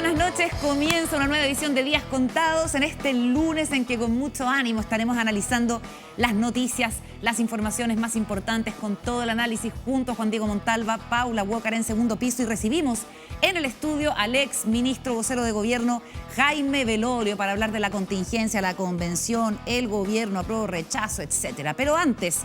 buenas noches. Comienza una nueva edición de Días Contados en este lunes en que con mucho ánimo estaremos analizando las noticias, las informaciones más importantes con todo el análisis junto a Juan Diego Montalva, Paula Walker en segundo piso y recibimos en el estudio al ex ministro vocero de gobierno Jaime Velorio para hablar de la contingencia, la convención, el gobierno, apruebo, rechazo, etcétera. Pero antes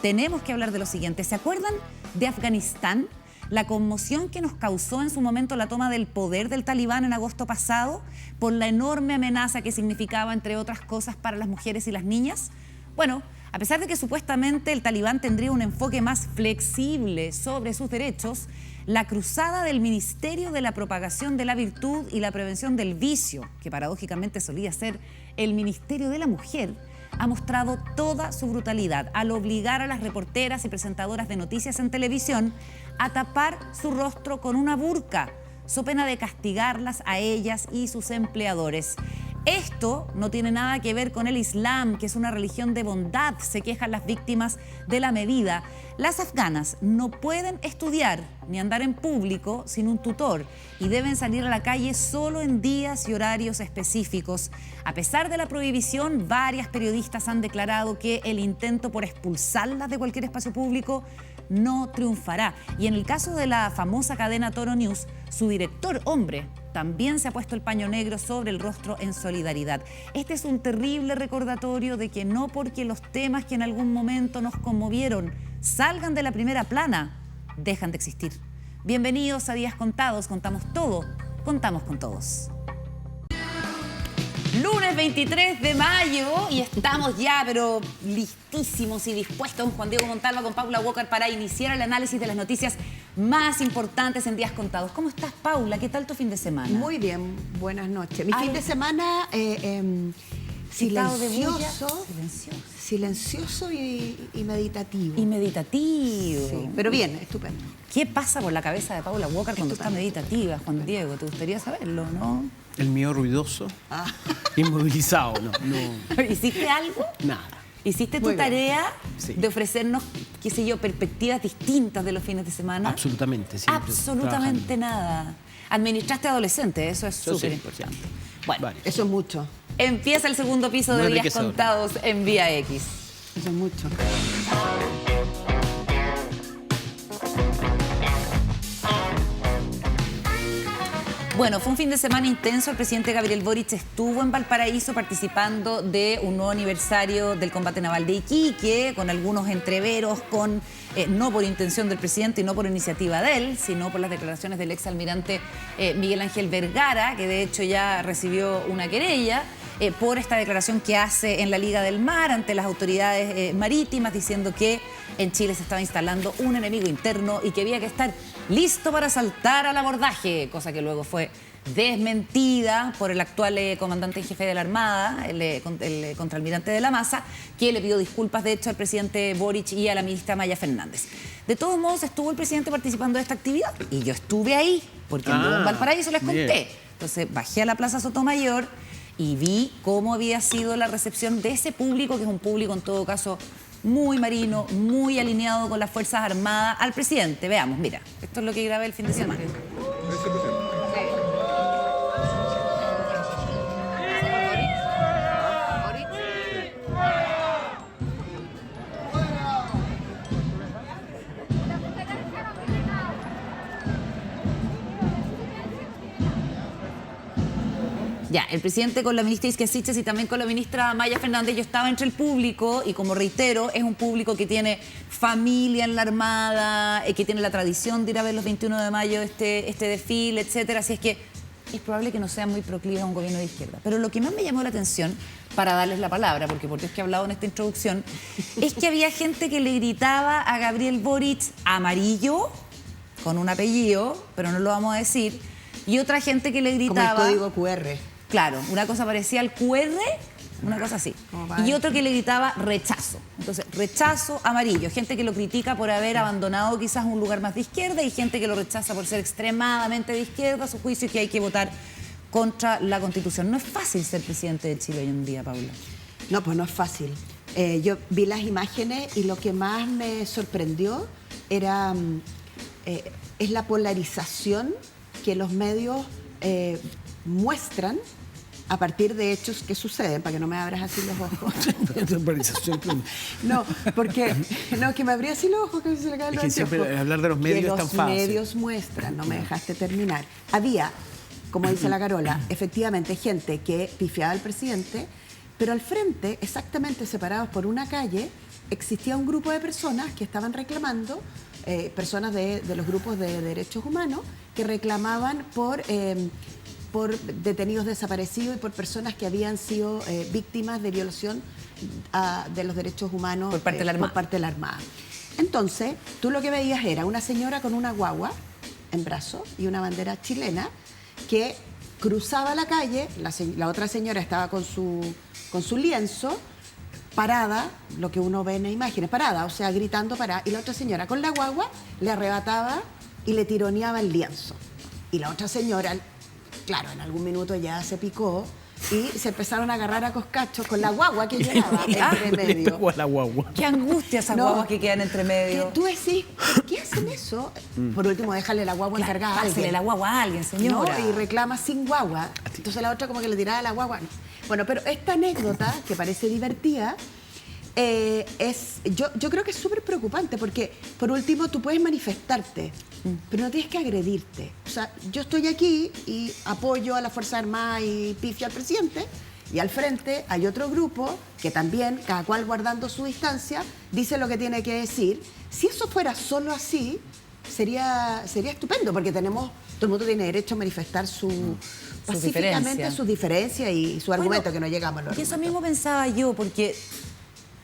tenemos que hablar de lo siguiente. ¿Se acuerdan de Afganistán? La conmoción que nos causó en su momento la toma del poder del talibán en agosto pasado por la enorme amenaza que significaba, entre otras cosas, para las mujeres y las niñas. Bueno, a pesar de que supuestamente el talibán tendría un enfoque más flexible sobre sus derechos, la cruzada del Ministerio de la Propagación de la Virtud y la Prevención del Vicio, que paradójicamente solía ser el Ministerio de la Mujer, ha mostrado toda su brutalidad al obligar a las reporteras y presentadoras de noticias en televisión a tapar su rostro con una burka, so pena de castigarlas a ellas y sus empleadores. Esto no tiene nada que ver con el Islam, que es una religión de bondad, se quejan las víctimas de la medida. Las afganas no pueden estudiar ni andar en público sin un tutor y deben salir a la calle solo en días y horarios específicos. A pesar de la prohibición, varias periodistas han declarado que el intento por expulsarlas de cualquier espacio público no triunfará. Y en el caso de la famosa cadena Toro News, su director, hombre, también se ha puesto el paño negro sobre el rostro en solidaridad. Este es un terrible recordatorio de que no porque los temas que en algún momento nos conmovieron salgan de la primera plana, dejan de existir. Bienvenidos a Días Contados, contamos todo, contamos con todos. Lunes 23 de mayo y estamos ya, pero listísimos y dispuestos, Juan Diego Montalva con Paula Walker para iniciar el análisis de las noticias más importantes en Días Contados. ¿Cómo estás, Paula? ¿Qué tal tu fin de semana? Muy bien, buenas noches. Mi fin de semana silencioso y meditativo. Y meditativo. Sí, pero bien, estupendo. ¿Qué pasa por la cabeza de Paula Walker cuando está meditativa, Juan Diego? ¿Te gustaría saberlo, no? El mío ruidoso, inmovilizado, no. ¿Hiciste algo? Nada. ¿Hiciste tu tarea sí. de ofrecernos, qué sé yo, perspectivas distintas de los fines de semana? Absolutamente, sí. Absolutamente nada. Administraste adolescente, eso es súper importante. Bueno, vale. Eso es mucho. Empieza el segundo piso de Días Contados en Vía X. Eso es mucho. Bueno, fue un fin de semana intenso. El presidente Gabriel Boric estuvo en Valparaíso participando de un nuevo aniversario del combate naval de Iquique, con algunos entreveros, no por intención del presidente y no por iniciativa de él, sino por las declaraciones del exalmirante Miguel Ángel Vergara, que de hecho ya recibió una querella por esta declaración que hace en la Liga del Mar ante las autoridades marítimas, diciendo que en Chile se estaba instalando un enemigo interno y que había que estar listo para saltar al abordaje, cosa que luego fue desmentida por el actual comandante en jefe de la Armada, el contraalmirante de la Masa, que le pidió disculpas, de hecho, al presidente Boric y a la ministra Maya Fernández. De todos modos, estuvo el presidente participando de esta actividad y yo estuve ahí, porque anduve en Valparaíso, les conté. Bien. Entonces, bajé a la Plaza Sotomayor y vi cómo había sido la recepción de ese público, que es un público, en todo caso, muy marino, muy alineado con las Fuerzas Armadas, al presidente. Veamos, mira, esto es lo que grabé el fin de semana. Ya, el presidente con la ministra Isquia Siches y también con la ministra Maya Fernández, yo estaba entre el público y, como reitero, es un público que tiene familia en la Armada, que tiene la tradición de ir a ver los 21 de mayo este desfile, etcétera. Así es que es probable que no sea muy proclive a un gobierno de izquierda. Pero lo que más me llamó la atención, para darles la palabra, porque por Dios que he hablado en esta introducción, es que había gente que le gritaba a Gabriel Boric amarillo, con un apellido, pero no lo vamos a decir, y otra gente que le gritaba... Como el código QR. Claro, una cosa parecía al QR, una cosa así. Y otro que le gritaba rechazo. Entonces, rechazo amarillo. Gente que lo critica por haber abandonado quizás un lugar más de izquierda y gente que lo rechaza por ser extremadamente de izquierda, a su juicio, y que hay que votar contra la Constitución. No es fácil ser presidente de Chile hoy en día, Paula. No, pues no es fácil. Yo vi las imágenes y lo que más me sorprendió era es la polarización que los medios muestran a partir de hechos que suceden, para que no me abras así los ojos. No, porque no, que me abrí así los ojos, que se le caen los Es que siempre hablar de los medios es tan fácil. Los medios muestran, no me dejaste terminar. Había, como dice la Carola, efectivamente gente que pifiaba al presidente, pero al frente, exactamente separados por una calle, existía un grupo de personas que estaban reclamando, personas de los grupos de derechos humanos, que reclamaban por detenidos desaparecidos y por personas que habían sido víctimas de violación de los derechos humanos por parte de la Armada. Entonces, tú lo que veías era una señora con una guagua en brazos y una bandera chilena que cruzaba la calle, la otra señora estaba con su lienzo, parada, lo que uno ve en las imágenes, parada, o sea, gritando parada, y la otra señora con la guagua le arrebataba y le tironeaba el lienzo. Y la otra señora, claro, en algún minuto ya se picó y se empezaron a agarrar a coscachos con la guagua que llegaba entre medio. La guagua. Qué angustia esas guaguas que quedan entre medio. Que tú decís, ¿por qué hacen eso? Por último, déjale la guagua encargada a alguien. Pásale la guagua a alguien, señora. No, y reclama sin guagua. Entonces la otra como que le tiraba la guagua. Bueno, pero esta anécdota, que parece divertida, yo creo que es súper preocupante porque, por último, tú puedes manifestarte, pero no tienes que agredirte. O sea, yo estoy aquí y apoyo a la Fuerza Armada y pifio al presidente, y al frente hay otro grupo que también, cada cual guardando su distancia, dice lo que tiene que decir. Si eso fuera solo así, sería estupendo, porque todo el mundo tiene derecho a manifestar pacíficamente sus diferencias y su argumento, que no llegamos a los argumentos. Eso mismo pensaba yo, porque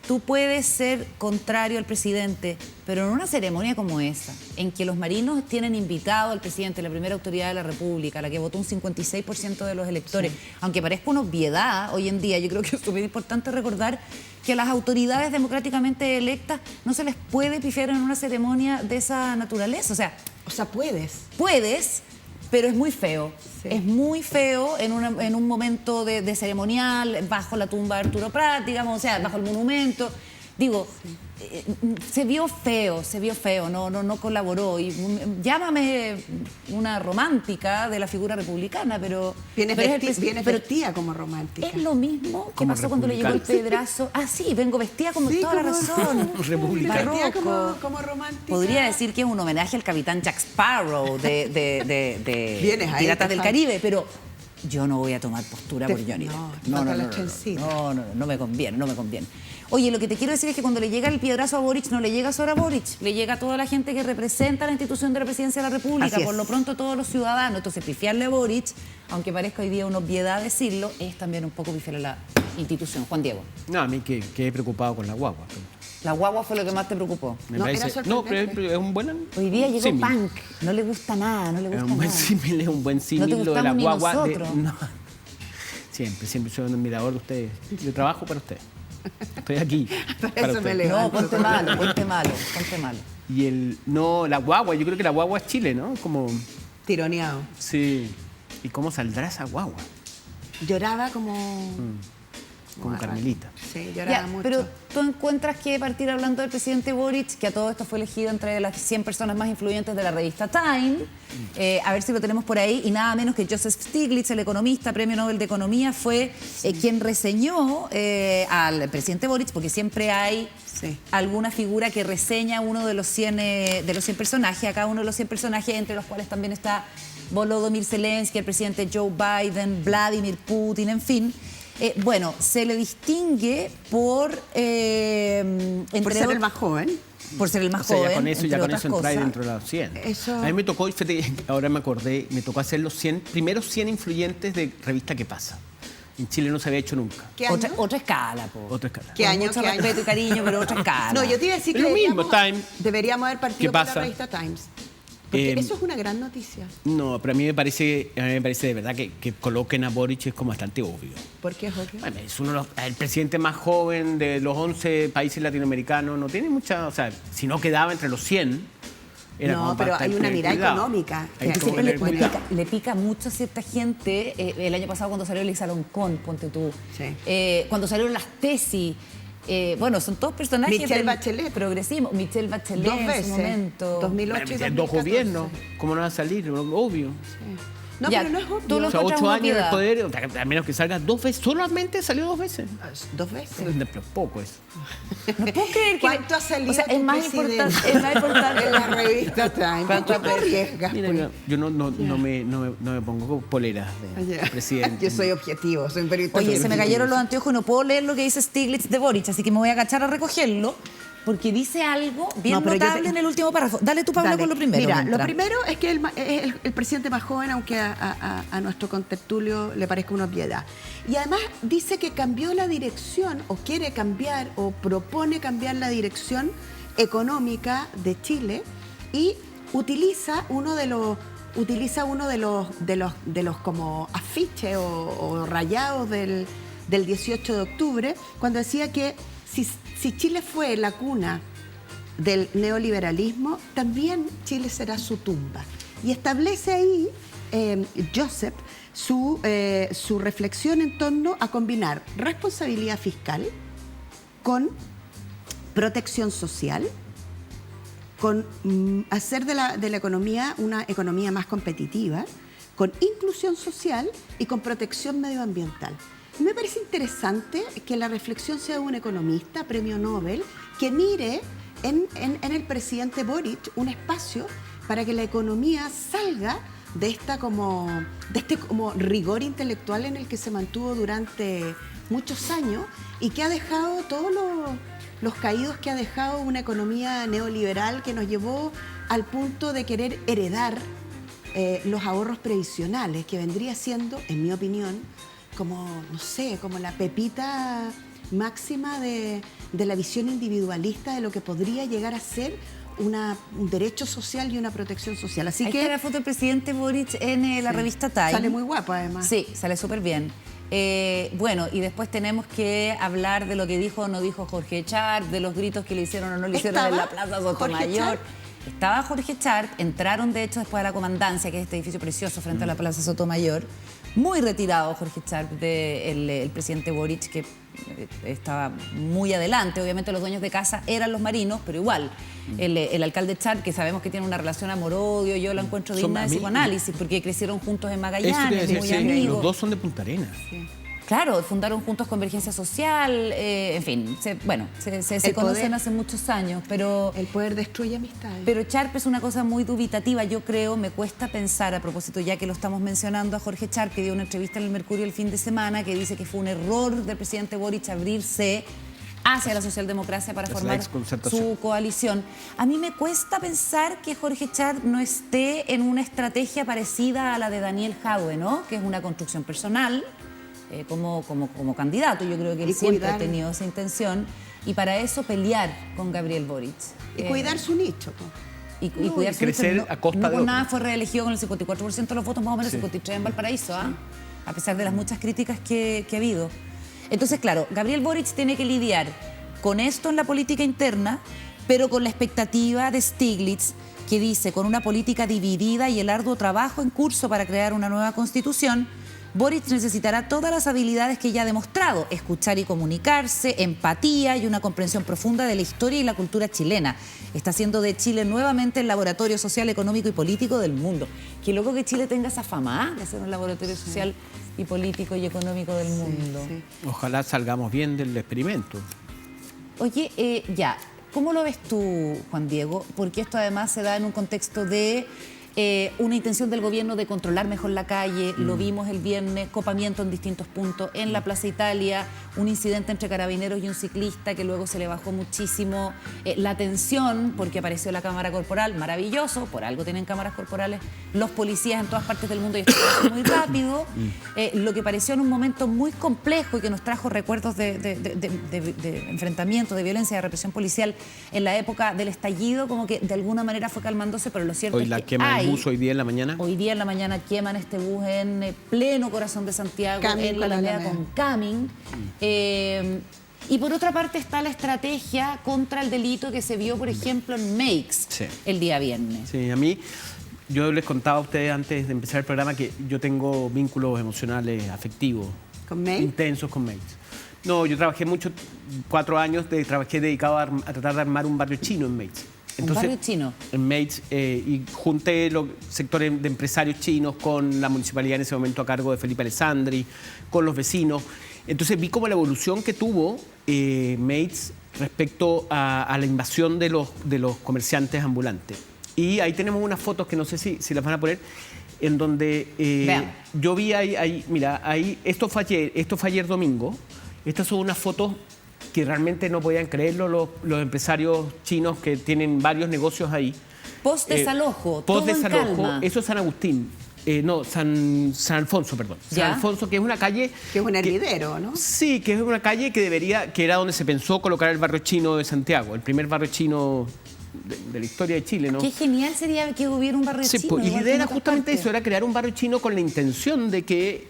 tú puedes ser contrario al presidente, pero en una ceremonia como esa, en que los marinos tienen invitado al presidente, la primera autoridad de la República, la que votó un 56% de los electores, sí. Aunque parezca una obviedad hoy en día, yo creo que es súper importante recordar que a las autoridades democráticamente electas no se les puede pifiar en una ceremonia de esa naturaleza. O sea, puedes, pero es muy feo. Sí. Es muy feo en un momento de ceremonial, bajo la tumba de Arturo Prat, digamos, o sea, bajo el monumento. Digo, sí. Se vio feo, no colaboró. Y llámame una romántica de la figura republicana, pero... Vienes vestida como romántica. Es lo mismo que pasó cuando le llegó el pedrazo. Ah, sí, vengo vestida con toda la razón. Republicana. Como romántica. Podría decir que es un homenaje al capitán Jack Sparrow de Piratas del Caribe, pero yo no voy a tomar postura por Johnny Depp. No me conviene. Oye, lo que te quiero decir es que cuando le llega el piedrazo a Boric, no le llega solo a Boric, le llega a toda la gente que representa la institución de la presidencia de la República, por lo pronto todos los ciudadanos. Entonces, pifiarle a Boric, aunque parezca hoy día una obviedad decirlo, es también un poco pifiarle a la institución. Juan Diego. No, a mí quedé preocupado con la guagua. ¿La guagua fue lo que más te preocupó? Pero es un buen... Hoy día llegó símil. Punk, no le gusta nada, Es un buen símil no lo de la guagua. No. Siempre soy un admirador de ustedes. Yo trabajo para ustedes. Estoy aquí. Para eso me no, ponte malo. Y la guagua, yo creo que la guagua es Chile, ¿no? Como... tironeado. Sí. ¿Y cómo saldrá esa guagua? Lloraba como Carmelita. Sí, lloraba mucho. Pero tú encuentras que partir hablando del presidente Boric, que a todo esto fue elegido entre las 100 personas más influyentes de la revista Time, a ver si lo tenemos por ahí, y nada menos que Joseph Stiglitz, el economista, premio Nobel de Economía, fue quien reseñó al presidente Boric, porque siempre hay alguna figura que reseña uno de los 100 personajes, acá uno de los 100 personajes, entre los cuales también está Volodymyr Zelensky, el presidente Joe Biden, Vladimir Putin, en fin. Se le distingue por ser el más joven. Por ser el más joven. Ya con eso entra ahí dentro de los 100. A mí me tocó, ahora me acordé, me tocó hacer los primeros 100 influyentes de revista ¿Qué pasa? En Chile no se había hecho nunca. ¿Qué año? Otra escala, po. Otra escala. ¿Qué año? Mucho respeto y cariño, pero otra escala. No, yo te iba a decir que deberíamos haber partido por la revista Times. Porque eso es una gran noticia. No, pero a mí me parece de verdad que coloquen a Boric es como bastante obvio. ¿Por qué es obvio? Bueno, es el presidente más joven de los 11 países latinoamericanos. No tiene mucha... O sea, si no quedaba entre los 100... No, pero hay una mirada económica. Le pica mucho a cierta gente. El año pasado cuando salió Elisa Loncón, ponte tú. Sí. Cuando salieron las tesis... son todos personajes Michelle Bachelet. progresivos. Michelle Bachelet 2 veces. En su momento. 2008 y 2014. 2 gobiernos. ¿Cómo no va a salir? Obvio. Sí. No, Ya, pero no es obvio. tú lo O sea, encuentras 8 una años en el obviedad. poder, a menos que salga 2 veces. Solamente salió 2 veces. 2 veces. Pero poco eso. No puedo creer que... ¿Cuánto ha salido O sea, es tu más presidente? importante... Es más importante... En la revista Time. ¿Cuántas ¿Cuánto veces? arriesgas? Mira, pues? yo no me pongo poleras de Ya. presidente. Yo soy objetivo, soy un periodista. Oye, se me objetivo. cayeron los anteojos y no puedo leer lo que dice Stiglitz de Boric, así que me voy a agachar a recogerlo, porque dice algo bien No, pero yo notable te- en el último párrafo. Dale tú, Pablo, Dale. con lo primero. Mira, mientras. lo primero es que es el presidente más joven, aunque a nuestro contertulio le parezca una obviedad. Y además dice que cambió la dirección, o quiere cambiar, o propone cambiar la dirección económica de Chile, y utiliza uno de los como afiches o rayados del 18 de octubre, cuando decía que si Chile fue la cuna del neoliberalismo, también Chile será su tumba. Y establece ahí Joseph su reflexión en torno a combinar responsabilidad fiscal con protección social, con hacer de la economía una economía más competitiva, con inclusión social y con protección medioambiental. Y me parece interesante que la reflexión sea de un economista, premio Nobel, que mire en el presidente Boric un espacio para que la economía salga de este como rigor intelectual en el que se mantuvo durante muchos años y que ha dejado todos los caídos que ha dejado una economía neoliberal que nos llevó al punto de querer heredar los ahorros previsionales, que vendría siendo, en mi opinión, como, no sé, como la pepita máxima de la visión individualista de lo que podría llegar a ser un derecho social y una protección social. Así Ahí que está la foto del presidente Boric en la revista Time. sale muy guapo, además. Sí, sale súper bien. Bueno, y después tenemos que hablar de lo que dijo o no dijo Jorge Char, de los gritos que le hicieron o no le hicieron en la Plaza Sotomayor. Estaba Jorge Char, entraron de hecho después de la comandancia, que es este edificio precioso frente a la Plaza Sotomayor. Muy retirado Jorge Char del presidente Boric, que estaba muy adelante. Obviamente los dueños de casa eran los marinos, pero igual, el alcalde Char, que sabemos que tiene una relación amor-odio, yo la encuentro digna de psicoanálisis, porque crecieron juntos en Magallanes, muy amigos. Los dos son de Punta Arenas. Sí. Claro, fundaron juntos Convergencia Social, en fin, se conocen hace muchos años, pero... El poder destruye amistades. Pero Charp es una cosa muy dubitativa, yo creo, me cuesta pensar, a propósito, ya que lo estamos mencionando, a Jorge Charp, que dio una entrevista en El Mercurio el fin de semana, que dice que fue un error del presidente Boric abrirse hacia la socialdemocracia para formar su coalición. A mí me cuesta pensar que Jorge Charp no esté en una estrategia parecida a la de Daniel Jadwe, ¿no? Que es una construcción personal, como candidato. Yo creo que él siempre ha tenido esa intención, y para eso pelear con Gabriel Boric. Y cuidar su nicho. Y cuidar su crecer nicho. a costa de por nada otro. fue reelegido con el 54% de los votos, más o menos, Sí. 53 en Valparaíso, a pesar de las muchas críticas que ha habido. Entonces, claro, Gabriel Boric tiene que lidiar con esto en la política interna, pero con la expectativa de Stiglitz, que dice, con una política dividida y el arduo trabajo en curso para crear una nueva constitución, Boric necesitará todas las habilidades que ya ha demostrado: escuchar y comunicarse, empatía y una comprensión profunda de la historia y la cultura chilena. Está haciendo de Chile nuevamente el laboratorio social, económico y político del mundo. Qué loco que Chile tenga esa fama, de ser un laboratorio social y político y económico del mundo. Sí. Ojalá salgamos bien del experimento. Oye, ¿cómo lo ves tú, Juan Diego? Porque esto además se da en un contexto de una intención del gobierno de controlar mejor la calle. Lo vimos el viernes, copamiento en distintos puntos. En la Plaza Italia, un incidente entre carabineros y un ciclista que luego se le bajó muchísimo la tensión porque apareció la cámara corporal. Maravilloso, por algo tienen cámaras corporales los policías en todas partes del mundo y esto pasó muy rápido. Lo que pareció en un momento muy complejo y que nos trajo recuerdos de enfrentamientos, de violencia, de represión policial en la época del estallido, como que de alguna manera fue calmándose, pero lo cierto Hoy es la que quema del bus hoy día en la mañana. Hoy día en la mañana queman este bus en pleno corazón de Santiago, Camin en la con la Alameda Alameda. con Camin. Y por otra parte está la estrategia contra el delito que se vio, por ejemplo, en Makes Sí. el día viernes. Sí, a mí, yo les contaba a ustedes antes de empezar el programa que yo tengo vínculos emocionales, afectivos, ¿Con May? intensos con Makes. No, yo trabajé mucho, 4 años, trabajé dedicado a tratar de armar un barrio chino en Makes. Un barrio chino. En Mates, y junté los sectores de empresarios chinos con la municipalidad en ese momento a cargo de Felipe Alessandri, con los vecinos. Entonces vi como la evolución que tuvo Mates respecto a la invasión de los comerciantes ambulantes. Y ahí tenemos unas fotos que no sé si las van a poner, en donde yo vi ahí, mira, ahí, esto fue ayer domingo. Estas son unas fotos que realmente no podían creerlo los empresarios chinos que tienen varios negocios ahí. Post-desalojo, post-desalojo, eso es San Agustín. No, San Alfonso, perdón. ¿Ya? San Alfonso, que es una calle... Que es un hervidero, ¿no? Sí, que es una calle que era donde se pensó colocar el barrio chino de Santiago, el primer barrio chino de la historia de Chile, ¿no? Qué genial sería que hubiera un barrio Sí, chino. y la idea era justamente eso, era crear un barrio chino con la intención de que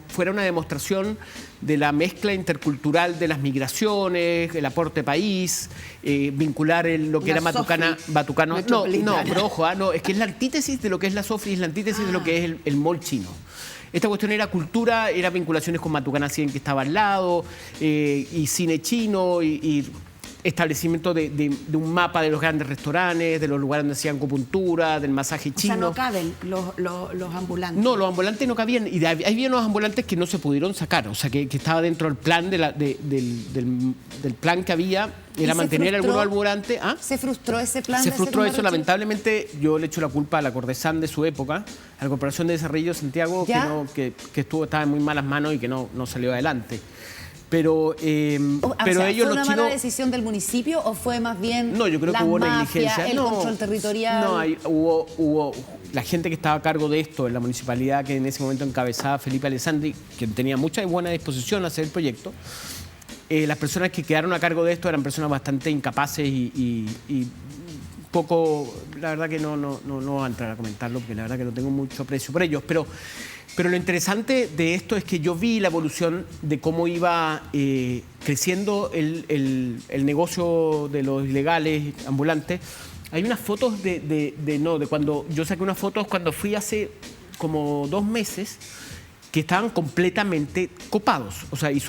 fuera una demostración de la mezcla intercultural de las migraciones, el aporte país, vincular lo que era Batucano. No, pero ojo, no, es que es la antítesis de lo que es la Sofri, es la antítesis de lo que es el mall chino. Esta cuestión era cultura, era vinculaciones con Matucana 100 que estaba al lado, y cine chino, y establecimiento de un mapa de los grandes restaurantes, de los lugares donde hacían acupuntura, del masaje chino. O sea, no caben los ambulantes. No, los ambulantes no cabían. Y había unos ambulantes que no se pudieron sacar. O sea, que estaba dentro del plan del plan que había, era mantener algunos ambulantes. ¿Ah? ¿Se frustró ese plan? Se frustró eso, lamentablemente. Yo le echo la culpa a la Cordesán de su época, a la Corporación de Desarrollo de Santiago, que estaba en muy malas manos y que no salió adelante. Pero ellos, ¿fue los una chinos... mala decisión del municipio o fue más bien No, yo creo que hubo negligencia. el control territorial? No, hubo la gente que estaba a cargo de esto en la municipalidad, que en ese momento encabezaba Felipe Alessandri, que tenía mucha y buena disposición a hacer el proyecto. Las personas que quedaron a cargo de esto eran personas bastante incapaces y poco... La verdad que no voy a entrar a comentarlo, porque la verdad que no tengo mucho aprecio por ellos, pero lo interesante de esto es que yo vi la evolución de cómo iba creciendo el negocio de los ilegales ambulantes. Hay unas fotos de cuando yo saqué unas fotos cuando fui hace como 2 meses, que estaban completamente copados. O sea, y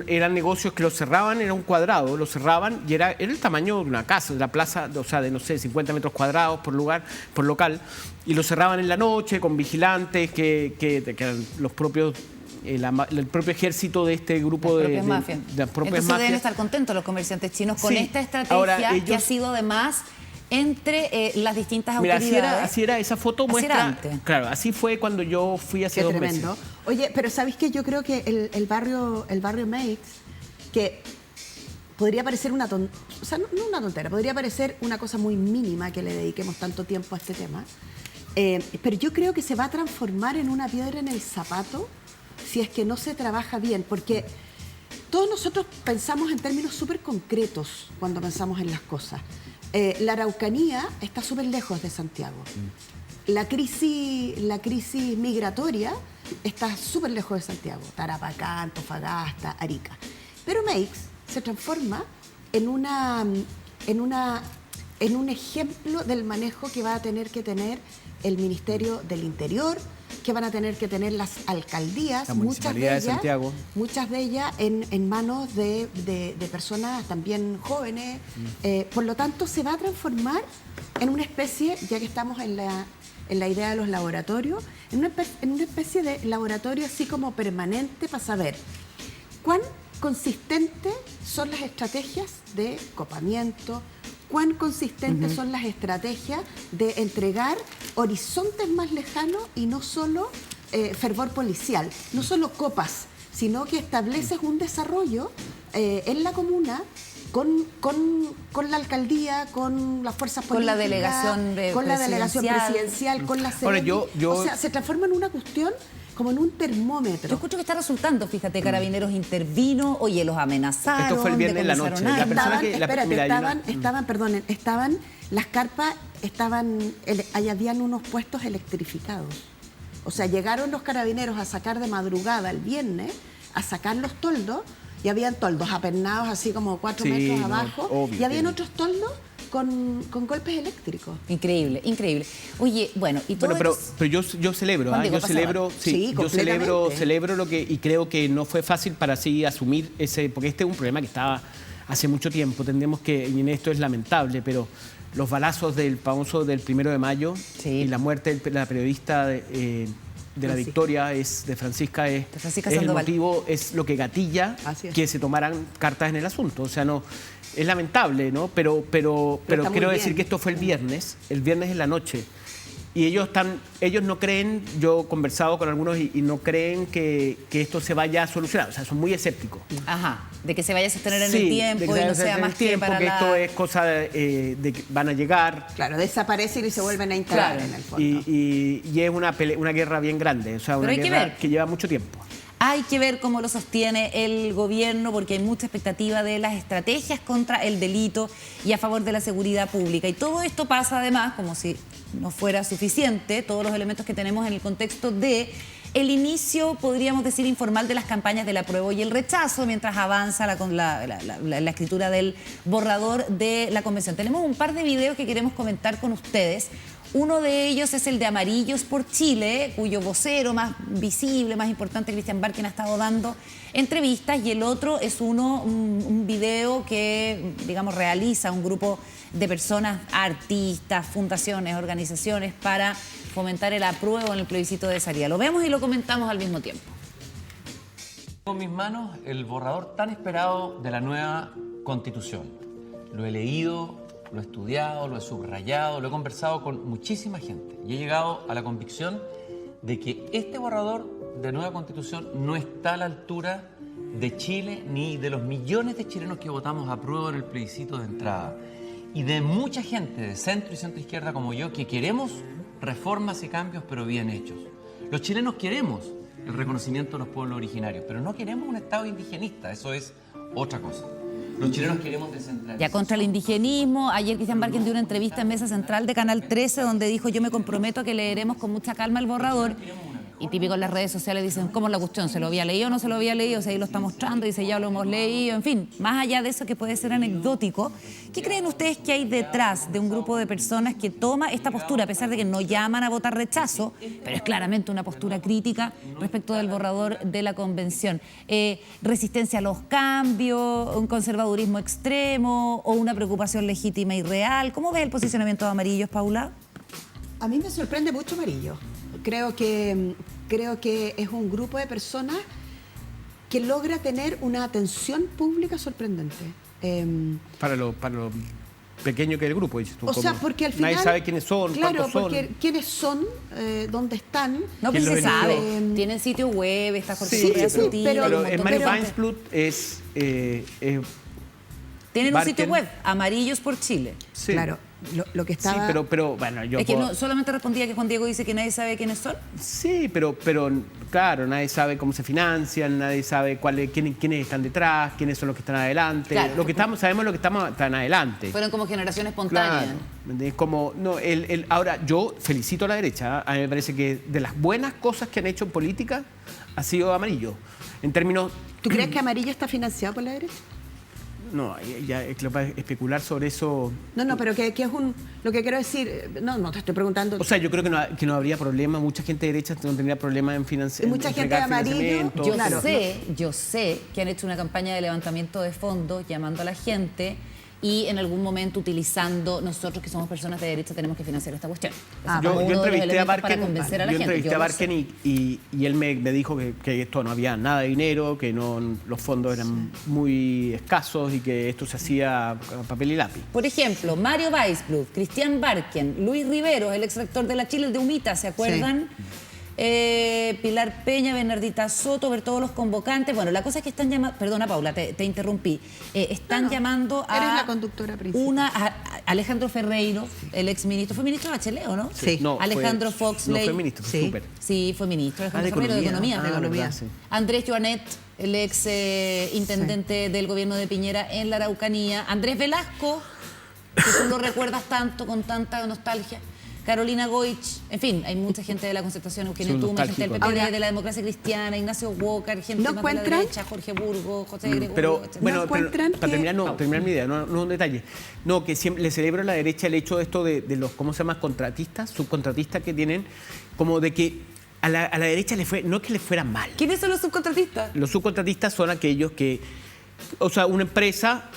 eran negocios que los cerraban, era un cuadrado, lo cerraban y era el tamaño de una casa, de la plaza, o sea, de no sé, 50 metros cuadrados por local, y lo cerraban en la noche con vigilantes que eran los propios... el propio ejército de este grupo de las propias Entonces mafias. deben estar contentos los comerciantes chinos con Sí. esta estrategia. Ahora, que ha sido además entre las distintas Mira, autoridades. así era, esa foto Así muestra... era antes. Claro, así fue cuando yo fui hace Qué 2 tremendo. meses. Oye, pero ¿sabéis qué? Yo creo que el barrio Mates, que podría parecer una tontera, o sea, no una tontera, podría parecer una cosa muy mínima que le dediquemos tanto tiempo a este tema, pero yo creo que se va a transformar en una piedra en el zapato si es que no se trabaja bien, porque todos nosotros pensamos en términos súper concretos cuando pensamos en las cosas. La Araucanía está súper lejos de Santiago. La crisis migratoria está súper lejos de Santiago. Tarapacá, Antofagasta, Arica. Pero Mates se transforma en un ejemplo del manejo que va a tener que tener el Ministerio del Interior, que van a tener que tener las alcaldías, La Municipalidad de Santiago. muchas de ellas en manos de personas también jóvenes. Por lo tanto, se va a transformar en una especie, ya que estamos en la idea de los laboratorios, en una especie de laboratorio así como permanente para saber cuán consistentes son las estrategias de copamiento, cuán consistentes son las estrategias de entregar horizontes más lejanos y no solo fervor policial, no solo copas, sino que estableces un desarrollo en la comuna con la alcaldía, con las fuerzas políticas, Con la delegación con la delegación presidencial, con la Ahora, CNI. O sea, se transforma en una cuestión como en un termómetro. Yo escucho que está resultando, fíjate, Carabineros intervino, oye, los amenazaron. Esto fue el viernes en la noche. decomisaron La persona armas. que... estaban las carpas, ahí habían unos puestos electrificados. O sea, llegaron los carabineros a sacar de madrugada el viernes, a sacar los toldos, y habían toldos apernados así como 4 metros abajo, obvio, y habían otros toldos con golpes eléctricos. Increíble, increíble. Oye, bueno, y todo Bueno, esto- pero yo celebro, Juan Diego, yo celebro, Sí, sí, yo completamente. celebro lo que, y creo que no fue fácil para sí asumir ese, porque este es un problema que estaba hace mucho tiempo, tendríamos que, y en esto es lamentable, pero los balazos del famoso del 1 de mayo y la muerte de la periodista de la Victoria de Francisca es el Sandoval. motivo, es lo que gatilla que se tomaran cartas en el asunto. O sea, no es lamentable, ¿no? Pero quiero decir que esto fue el viernes en la noche. Y ellos no creen, yo he conversado con algunos y no creen que esto se vaya a solucionar. O sea, son muy escépticos. Ajá, de que se vaya a sostener en el tiempo y no sea más que para que esto es cosa de que van a llegar. Claro, desaparecen y se vuelven a instalar en el fondo. Y es una guerra bien grande, o sea, una guerra que lleva mucho tiempo. Hay que ver cómo lo sostiene el gobierno porque hay mucha expectativa de las estrategias contra el delito y a favor de la seguridad pública. Y todo esto pasa además, como si no fuera suficiente, todos los elementos que tenemos en el contexto de el inicio, podríamos decir, informal de las campañas del apruebo y el rechazo mientras avanza la escritura del borrador de la convención. Tenemos un par de videos que queremos comentar con ustedes. Uno de ellos es el de Amarillos por Chile, cuyo vocero más visible, más importante, Christian Barkin, ha estado dando entrevistas, y el otro es un video que, digamos, realiza un grupo de personas, artistas, fundaciones, organizaciones, para fomentar el apruebo en el plebiscito de salida. Lo vemos y lo comentamos al mismo tiempo. Tengo en mis manos el borrador tan esperado de la nueva Constitución. Lo he leído, lo he estudiado, lo he subrayado, lo he conversado con muchísima gente y he llegado a la convicción de que este borrador de nueva Constitución no está a la altura de Chile ni de los millones de chilenos que votamos a prueba en el plebiscito de entrada y de mucha gente de centro y centro izquierda como yo que queremos reformas y cambios pero bien hechos. Los chilenos queremos el reconocimiento de los pueblos originarios, pero no queremos un Estado indigenista, eso es otra cosa. Los chilenos queremos descentralizar. Ya contra el indigenismo, ayer Christian Barkin dio una entrevista en Mesa Central de Canal 13 donde dijo: yo me comprometo a que leeremos con mucha calma el borrador. Y típico en las redes sociales dicen: ¿cómo es la cuestión? ¿Se lo había leído o no se lo había leído? O sea, ahí lo está mostrando, dice: ya lo hemos leído. En fin, más allá de eso que puede ser anecdótico, ¿qué creen ustedes que hay detrás de un grupo de personas que toma esta postura, a pesar de que no llaman a votar rechazo, pero es claramente una postura crítica respecto del borrador de la convención? ¿Resistencia a los cambios, un conservadurismo extremo o una preocupación legítima y real? ¿Cómo ves el posicionamiento de Amarillos, Paula? A mí me sorprende mucho Amarillo. Creo que es un grupo de personas que logra tener una atención pública sorprendente. Para lo pequeño que es el grupo, dices tú. O sea, porque al final... Nadie sabe quiénes son, claro, cuántos son. porque quiénes son, dónde están. No, pues se sabe. Tienen sitio web, está Jorge Correa Sutil, pero en Mario Weinsblut es... tienen un sitio web, Amarillos por Chile. Sí. Claro, lo que estaba... Sí, pero bueno, yo... Es que no, solamente respondía que Juan Diego dice que nadie sabe quiénes son. Sí, pero claro, nadie sabe cómo se financian, nadie sabe quiénes están detrás, quiénes son los que están adelante. Claro. Sabemos lo que están adelante. Fueron como generación espontánea. Claro. Es como, no, ahora yo felicito a la derecha. A mí me parece que de las buenas cosas que han hecho en política ha sido Amarillo. En términos... ¿Tú crees que Amarillo está financiado por la derecha? No, ya especular sobre eso... No, pero que es lo que quiero decir... No te estoy preguntando... O sea, yo creo que no habría problema, mucha gente de derecha no tendría problema en financiar. Mucha gente de Amarillo... Yo sé que han hecho una campaña de levantamiento de fondos llamando a la gente y en algún momento utilizando, nosotros que somos personas de derecha tenemos que financiar esta cuestión. Yo entrevisté a Barkin y él me dijo que esto no había nada de dinero, que los fondos eran muy escasos y que esto se hacía a papel y lápiz. Por ejemplo, Mario Weinsblut, Christian Barkin, Luis Riveros, el ex rector de la Chile, el de Humita, ¿se acuerdan? Sí. Pilar Peña, Bernardita Soto, ver todos los convocantes. Bueno, la cosa es que están llamando... Perdona, Paula, te interrumpí. Están llamando a... Eres la conductora principal. A Alejandro Ferreiro, el ex ministro. ¿Fue ministro de Bachelet o no? Sí. No, Alejandro Foxley. No fue ministro, fue súper. Sí, fue ministro. Alejandro Ferreiro, de Economía. De Economía. Sí. Andrés Joanet, el ex intendente del gobierno de Piñera en la Araucanía. Andrés Velasco, que tú lo recuerdas tanto, con tanta nostalgia. Carolina Goich, en fin, hay mucha gente de la Concertación, Eugenio Tuma, gente del PPD, de la Democracia Cristiana, Ignacio Walker, gente más de la derecha, Jorge Burgo, José Gregorio. Pero, etc. bueno, para terminar mi idea, no un detalle. No, que siempre le celebro a la derecha el hecho de esto de los, ¿cómo se llama? Contratistas, subcontratistas que tienen, como de que a la derecha no es que le fuera mal. ¿Quiénes son los subcontratistas? Los subcontratistas son aquellos que, o sea, una empresa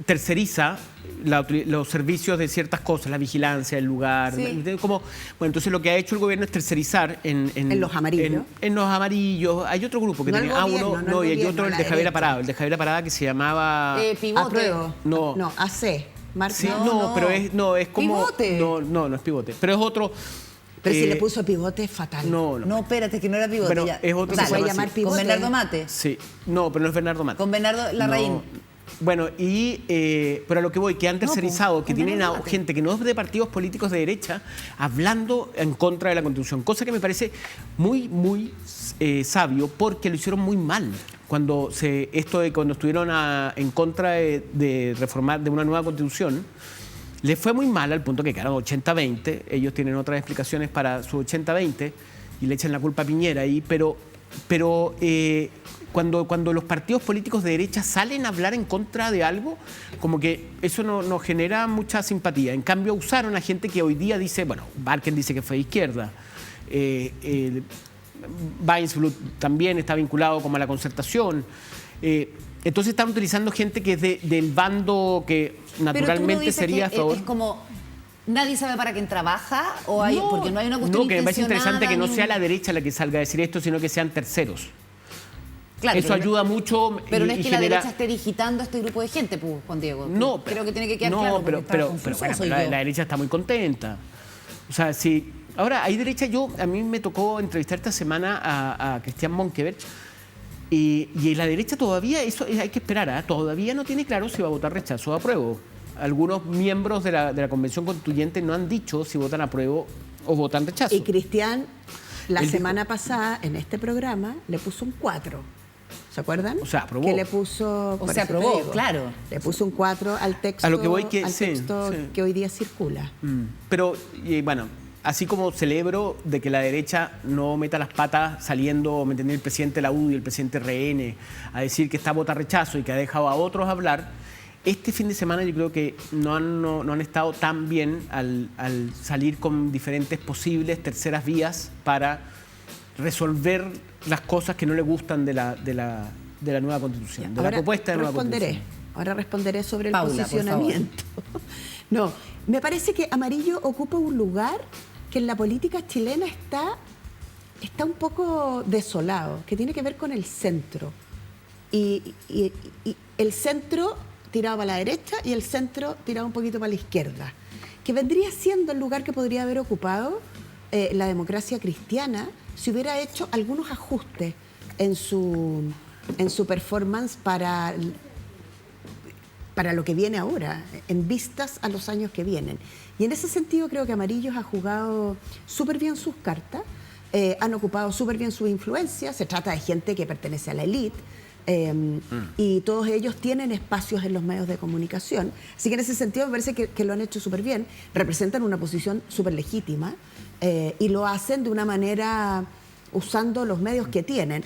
terceriza los servicios de ciertas cosas, la vigilancia, el lugar. Sí. Bueno, entonces lo que ha hecho el gobierno es tercerizar en los amarillos. En los amarillos. Hay otro grupo que No el tenía. gobierno, no el y hay gobierno, otro, el la de Javier derecha. Aparado. El de Javier Aparada que se llamaba. Pivote. Apruebo. No. No, AC. Sí, No, no, no. pero es como. Pivote. No es pivote. Pero es otro. Pero si le puso pivote, es fatal. No. No, espérate, que no era pivote. Bueno, ya. es otro Se que se puede llama llamar así. pivote. Con Bernardo Mate. Sí. No, pero no es Bernardo Mate. Con Bernardo Larraín. No. Bueno, pero a lo que voy, que han tercerizado, que tienen a gente que no es de partidos políticos de derecha hablando en contra de la Constitución, cosa que me parece muy, muy sabio, porque lo hicieron muy mal. Cuando estuvieron en contra de reformar, de una nueva Constitución, les fue muy mal al punto que quedaron 80-20, ellos tienen otras explicaciones para su 80-20 y le echan la culpa a Piñera ahí, pero cuando los partidos políticos de derecha salen a hablar en contra de algo, como que eso no genera mucha simpatía. En cambio, usaron a gente que hoy día dice, bueno, Barken dice que fue de izquierda, Weinsblut también está vinculado como a la concertación. Entonces están utilizando gente que es del bando que naturalmente sería a favor. Es como, nadie sabe para quién trabaja, o hay, porque no hay una cuestión No, que me parece interesante que no intencionada, sea ni la un- derecha la que salga a decir esto, sino que sean terceros. Claro, Eso pero ayuda mucho. Pero no y es que la genera- derecha esté digitando a este grupo de gente, pues, Juan Diego. No, creo que tiene que quedar no, claro. pero, porque está pero confuso, bueno, soy la yo. derecha está muy contenta. O sea, sí. Ahora, hay derecha. A mí me tocó entrevistar esta semana a Cristian Monkeberg y la derecha todavía, eso hay que esperar, todavía no tiene claro si va a votar rechazo o apruebo. Algunos miembros de la Convención Constituyente no han dicho si votan apruebo o votan rechazo. Y Cristian, la Él dijo- semana pasada, en este programa, le puso un 4. ¿Se acuerdan? O sea, aprobó. Que le puso... por sea, eso te aprobó, digo, claro. Le puso un 4 al texto, A lo que voy que- al sí, texto sí. que hoy día circula. Pero, bueno, así como celebro de que la derecha no meta las patas saliendo, ¿me entendés? El presidente de la UDI, el presidente RN, a decir que está a votar rechazo y que ha dejado a otros hablar, este fin de semana yo creo que no han estado tan bien al salir con diferentes posibles terceras vías para resolver las cosas que no le gustan de la nueva Constitución, de la propuesta de nueva Constitución. Ahora responderé sobre el Paula, por posicionamiento. No, me parece que Amarillo ocupa un lugar que en la política chilena está un poco desolado, que tiene que ver con el centro. Y el centro tirado para la derecha y el centro tirado un poquito para la izquierda, que vendría siendo el lugar que podría haber ocupado la democracia cristiana si hubiera hecho algunos ajustes en su performance para lo que viene ahora, en vistas a los años que vienen. Y en ese sentido creo que Amarillos ha jugado súper bien sus cartas, han ocupado súper bien su influencia, se trata de gente que pertenece a la élite, y todos ellos tienen espacios en los medios de comunicación. Así que en ese sentido me parece que lo han hecho súper bien, representan una posición súper legítima y lo hacen de una manera usando los medios que tienen.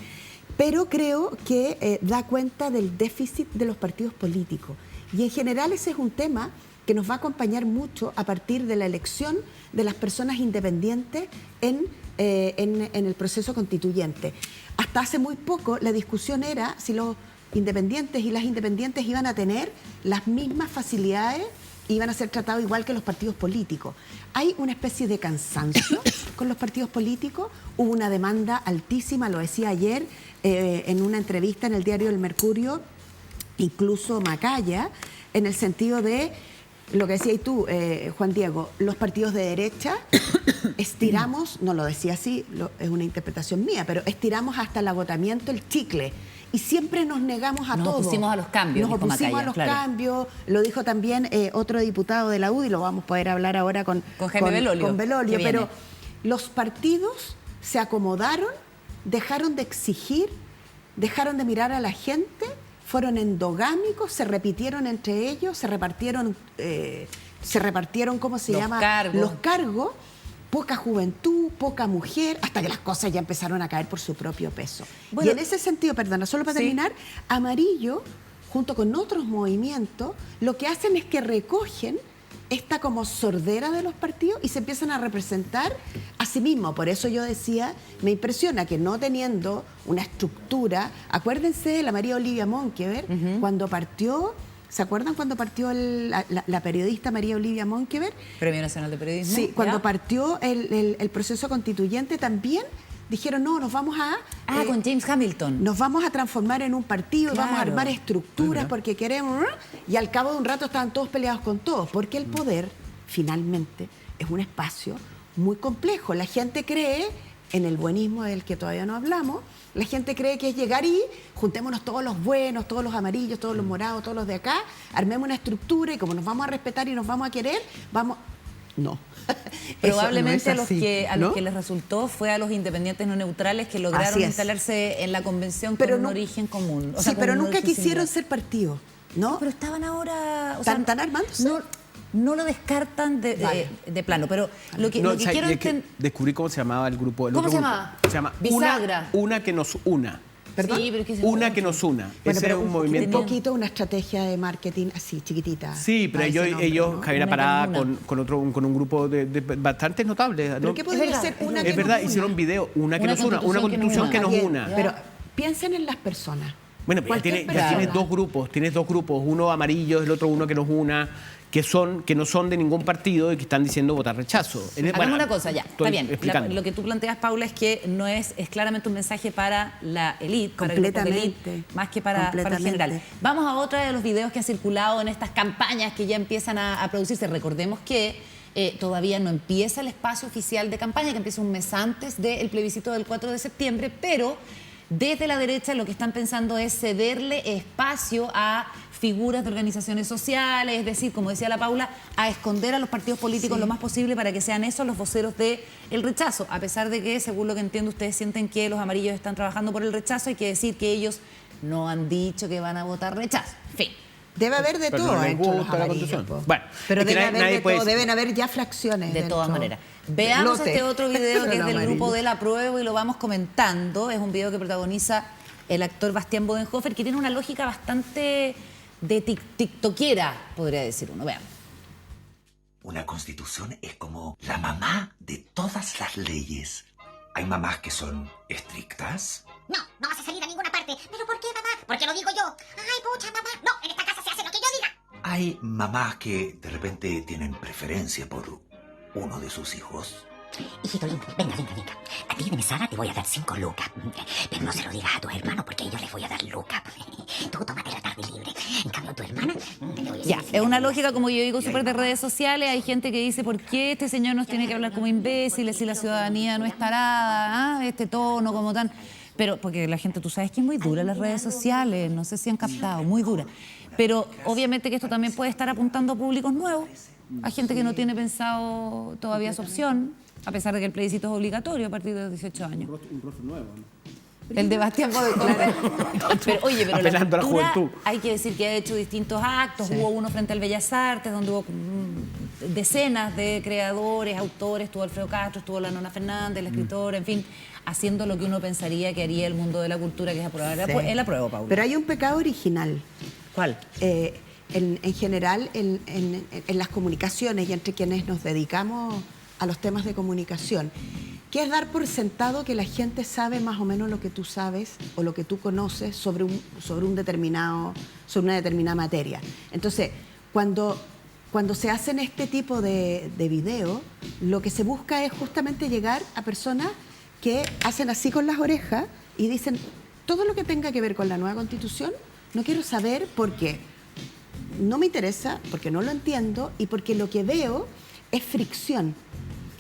Pero creo que da cuenta del déficit de los partidos políticos. Y en general ese es un tema que nos va a acompañar mucho a partir de la elección de las personas independientes en el proceso constituyente. Hasta hace muy poco la discusión era si los independientes y las independientes iban a tener las mismas facilidades, iban a ser tratados igual que los partidos políticos. Hay una especie de cansancio con los partidos políticos, hubo una demanda altísima, lo decía ayer en una entrevista en el diario El Mercurio, incluso Macaya, en el sentido de lo que decías tú, Juan Diego, los partidos de derecha estiramos, no lo decía así, es una interpretación mía, pero estiramos hasta el agotamiento el chicle y siempre nos negamos a todo. Nos opusimos a los cambios, Nos dijo opusimos Macaya, a los claro. cambios, lo dijo también otro diputado de la UDI, lo vamos a poder hablar ahora con Jaime Belolio, con Belolio, que pero viene. los partidos se acomodaron, dejaron de exigir, dejaron de mirar a la gente, fueron endogámicos, se repitieron entre ellos, se repartieron, ¿cómo se Los llama? cargos. Los cargos, poca juventud, poca mujer, hasta que las cosas ya empezaron a caer por su propio peso. Bueno, y en ese sentido, perdona, solo para sí. terminar, Amarillo, junto con otros movimientos, lo que hacen es que recogen esta como sordera de los partidos y se empiezan a representar a sí mismos. Por eso yo decía, me impresiona que no teniendo una estructura, acuérdense de la María Olivia Monkeberg, cuando partió ¿Se acuerdan cuando partió la periodista María Olivia Monkever? Premio Nacional de Periodismo. Sí, cuando ¿ya? partió el proceso constituyente también dijeron, no, nos vamos a... Con James Hamilton. Nos vamos a transformar en un partido, Claro. vamos a armar estructuras porque queremos... Y al cabo de un rato estaban todos peleados con todos, porque el poder, finalmente, es un espacio muy complejo. La gente cree, en el buenismo del que todavía no hablamos, la gente cree que es llegar y juntémonos todos los buenos, todos los amarillos, todos los morados, todos los de acá, armemos una estructura y como nos vamos a respetar y nos vamos a querer, vamos... No. Probablemente Eso no es así, a los ¿no? que les resultó fue a los independientes no neutrales que lograron Así es. instalarse en la convención Pero con no- un origen común. Sí, pero con un nunca origen quisieron similar. ser partido, ¿no? Pero estaban ahora... ¿Están armándose? No lo descartan Vale. de plano, pero lo que ¿sabes? quiero Y es que entender... descubrí cómo se llamaba el grupo. ¿Cómo otro se grupo. llamaba? Se llama Bisagra. Una que nos una. ¿Perdón? Sí, pero es que se Una llama- que nos una. Bueno, Ese pero es un un movimiento. poquito una estrategia de marketing así, chiquitita. Sí, pero a ese nombre, ellos ¿no? Javiera Una que Parada, nos una. con un grupo de bastante notables. ¿Pero ¿no? qué podría verdad, ser es una Es que verdad, nos una? hicieron video, una que Una nos una, una constitución constitución que nos Bien, una. Pero piensen en las personas. Bueno, pero Cualquier ya persona. tienes dos grupos, uno amarillo, el otro uno que nos una, que no son de ningún partido y que están diciendo votar rechazo. Hagamos una cosa, ya, está estoy bien. explicando. Lo que tú planteas, Paula, es que no es claramente un mensaje para la élite, para el grupo de élite, Completamente. más que para el Completamente. general. Vamos a otro de los videos que han circulado en estas campañas que ya empiezan a producirse. Recordemos que todavía no empieza el espacio oficial de campaña, que empieza un mes antes del plebiscito del 4 de septiembre, pero desde la derecha lo que están pensando es cederle espacio a figuras de organizaciones sociales, es decir, como decía la Paula, a esconder a los partidos políticos lo más posible para que sean esos los voceros del rechazo, a pesar de que, según lo que entiendo, ustedes sienten que los amarillos están trabajando por el rechazo, hay que decir que ellos no han dicho que van a votar rechazo. Fin. Debe haber de Pero todo no les entre los gusta la amarillos. constitución. po. Bueno, pero es que debe nadie haber de puede todo, decir- deben haber ya fracciones. De todas dentro maneras. Veamos lote. este otro video que es Pero del amarillo. grupo del Apruebo y lo vamos comentando. Es un video que protagoniza el actor Bastián Bodenhofer, que tiene una lógica bastante de tiktokera, podría decir uno. Veamos. Una constitución es como la mamá de todas las leyes. Hay mamás que son estrictas. No, no vas a salir a ninguna parte. ¿Pero por qué, mamá? Porque lo digo yo. Ay, pucha, mamá. No, en esta casa se hace lo que yo diga. Hay mamás que de repente tienen preferencia por uno de sus hijos. Hijito lindo, venga. A ti de mesada te voy a dar 5 lucas. Pero no se lo digas a tus hermanos porque a ellos les voy a dar lucas. Tú tómate la tarde libre. En cambio, a tu hermana te le voy a Ya, decir, es una lógica, como yo digo, súper de redes sociales. Hay gente que dice, ¿por qué este señor nos tiene que hablar como imbéciles si la ciudadanía no es tarada? ¿Ah? Este tono como tan... Pero, porque la gente, tú sabes que es muy dura las redes sociales, no sé si han captado, muy dura. Pero obviamente que esto también puede estar apuntando a públicos nuevos, a gente que no tiene pensado todavía su opción, a pesar de que el plebiscito es obligatorio a partir de los 18 años. Un rostro nuevo, ¿no? El de Bastián Bodenhofer. Pero, oye, pero Apelando a la cultura, juventud. hay que decir que ha hecho distintos actos. Hubo uno frente al Bellas Artes, donde hubo decenas de creadores, autores. Estuvo Alfredo Castro, estuvo la Nona Fernández, la escritora, en fin, haciendo lo que uno pensaría que haría el mundo de la cultura, que es aprobar Sí. el apruebo, Paula. Pero hay un pecado original. ¿Cuál? En general, en las comunicaciones y entre quienes nos dedicamos a los temas de comunicación, que es dar por sentado que la gente sabe más o menos lo que tú sabes o lo que tú conoces sobre una determinada materia. Entonces, cuando se hacen este tipo de video, lo que se busca es justamente llegar a personas que hacen así con las orejas y dicen, todo lo que tenga que ver con la nueva Constitución, no quiero saber por qué. No me interesa, porque no lo entiendo y porque lo que veo es fricción.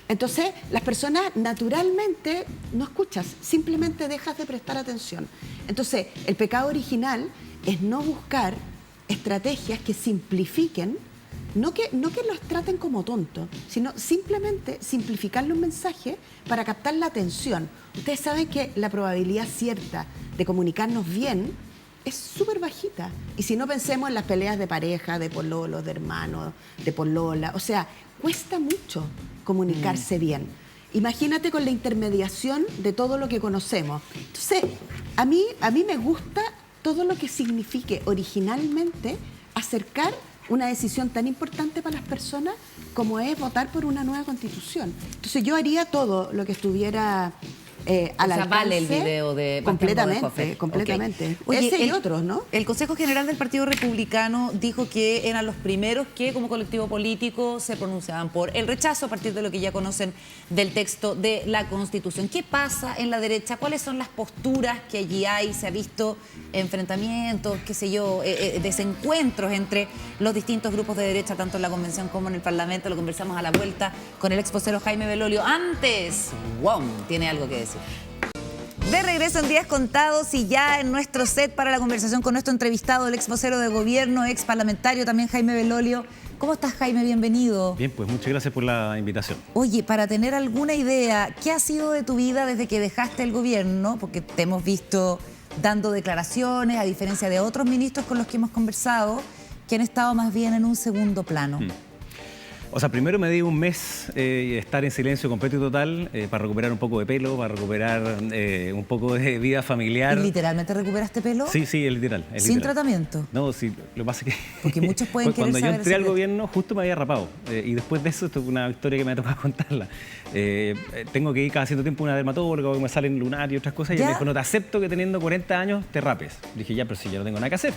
Entonces, las personas naturalmente no escuchas, simplemente dejas de prestar atención. Entonces, el pecado original es no buscar estrategias que simplifiquen, no que los traten como tontos, sino simplemente simplificar los mensajes para captar la atención. Ustedes saben que la probabilidad cierta de comunicarnos bien es súper bajita. Y si no, pensemos en las peleas de pareja, de pololos, de hermanos, de polola. O sea, cuesta mucho comunicarse bien. Imagínate con la intermediación de todo lo que conocemos. Entonces, a mí me gusta todo lo que signifique originalmente acercar una decisión tan importante para las personas como es votar por una nueva Constitución. Entonces, yo haría todo lo que estuviera al O sea, alcance. vale el video de completamente, Bastián Bodenhofer. completamente. Ok. Oye, Ese y otros, ¿no? El Consejo General del Partido Republicano dijo que eran los primeros que como colectivo político se pronunciaban por el rechazo a partir de lo que ya conocen del texto de la Constitución. ¿Qué pasa en la derecha? ¿Cuáles son las posturas que allí hay? ¿Se ha visto enfrentamientos, qué sé yo, desencuentros entre los distintos grupos de derecha, tanto en la convención como en el Parlamento? Lo conversamos a la vuelta con el ex vocero Jaime Belolio. Antes, Wong tiene algo que decir. De regreso en Días Contados y ya en nuestro set para la conversación con nuestro entrevistado, el ex vocero de gobierno, ex parlamentario también, Jaime Belolio. ¿Cómo estás, Jaime? Bienvenido. Bien, pues muchas gracias por la invitación. Oye, para tener alguna idea, ¿qué ha sido de tu vida desde que dejaste el gobierno? Porque te hemos visto dando declaraciones, a diferencia de otros ministros con los que hemos conversado, que han estado más bien en un segundo plano. O sea, primero me di un mes estar en silencio completo y total para recuperar un poco de pelo, para recuperar un poco de vida familiar. ¿Y literalmente recuperaste pelo? Sí, sí, es literal. Es ¿Sin literal. tratamiento? No, sí, lo que pasa es que... Porque muchos pueden querer Cuando yo saber entré el al secreto. gobierno, justo me había rapado. Y después de eso, esto es una historia que me ha tocado contarla. Tengo que ir cada cierto tiempo a una dermatóloga, que me salen lunar y otras cosas. Y ¿Ya? ella me dijo, no te acepto que teniendo 40 años te rapes. Dije, ya, pero si yo no tengo nada que hacer.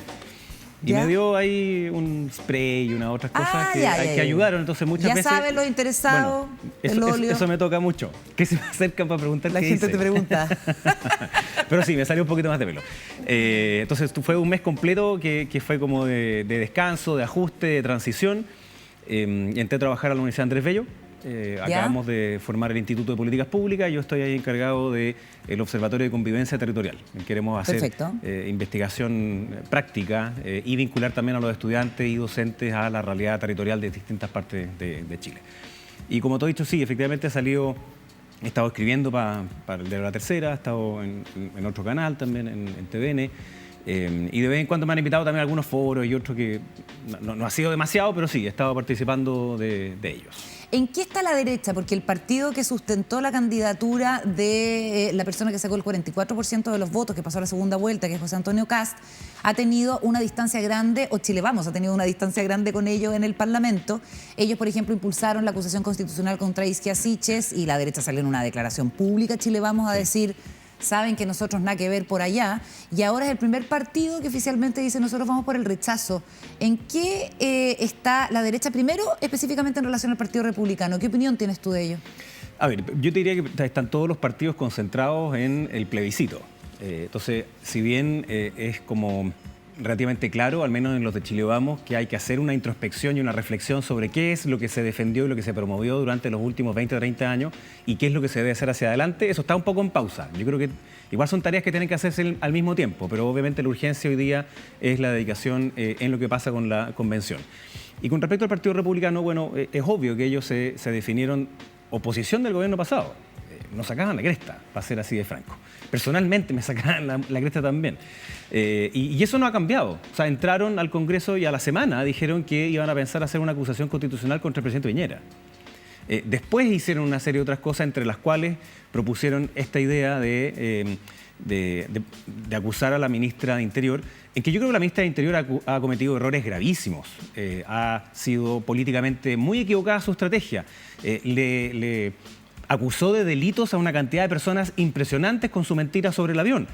Y ¿Ya? me dio ahí un spray y unas otras cosas que ya. ayudaron. Entonces muchas Ya veces... saben los interesados, el óleo. Eso me toca mucho. Que se me acercan para preguntar La qué gente hice. te pregunta. Pero sí, me salió un poquito más de pelo. Entonces fue un mes completo que fue como de descanso, de ajuste, de transición. Entré a trabajar a la Universidad Andrés Bello. Acabamos de formar el Instituto de Políticas Públicas. Yo estoy ahí encargado del Observatorio de Convivencia Territorial. Queremos hacer investigación práctica y vincular también a los estudiantes y docentes a la realidad territorial de distintas partes de Chile. Y como te he dicho, sí, efectivamente he estado escribiendo para el de La Tercera, he estado en otro canal también, en TVN. Y de vez en cuando me han invitado también a algunos foros y otros que no ha sido demasiado, pero sí, he estado participando de ellos. ¿En qué está la derecha? Porque el partido que sustentó la candidatura de la persona que sacó el 44% de los votos, que pasó a la segunda vuelta, que es José Antonio Kast, ha tenido una distancia grande, o Chile Vamos ha tenido una distancia grande con ellos en el Parlamento. Ellos, por ejemplo, impulsaron la acusación constitucional contra Isquia Siches y la derecha salió en una declaración pública, Chile Vamos, a decir... Saben que nosotros nada que ver por allá, y ahora es el primer partido que oficialmente dice nosotros vamos por el rechazo. ¿En qué está la derecha? Primero, específicamente en relación al Partido Republicano. ¿Qué opinión tienes tú de ello? A ver, yo te diría que están todos los partidos concentrados en el plebiscito. Entonces, si bien es como relativamente claro, al menos en los de Chile Vamos, que hay que hacer una introspección y una reflexión sobre qué es lo que se defendió y lo que se promovió durante los últimos 20 o 30 años y qué es lo que se debe hacer hacia adelante. Eso está un poco en pausa. Yo creo que igual son tareas que tienen que hacerse al mismo tiempo, pero obviamente la urgencia hoy día es la dedicación en lo que pasa con la convención. Y con respecto al Partido Republicano, bueno, es obvio que ellos se definieron oposición del gobierno pasado. Nos sacaban la cresta, para ser así de franco. Personalmente me sacaban la cresta también. Y eso no ha cambiado. O sea, entraron al Congreso y a la semana dijeron que iban a pensar hacer una acusación constitucional contra el presidente Piñera. Después hicieron una serie de otras cosas, entre las cuales propusieron esta idea de acusar a la ministra de Interior, en que yo creo que la ministra de Interior ha cometido errores gravísimos. Ha sido políticamente muy equivocada su estrategia. Le acusó de delitos a una cantidad de personas impresionantes con su mentira sobre el avión.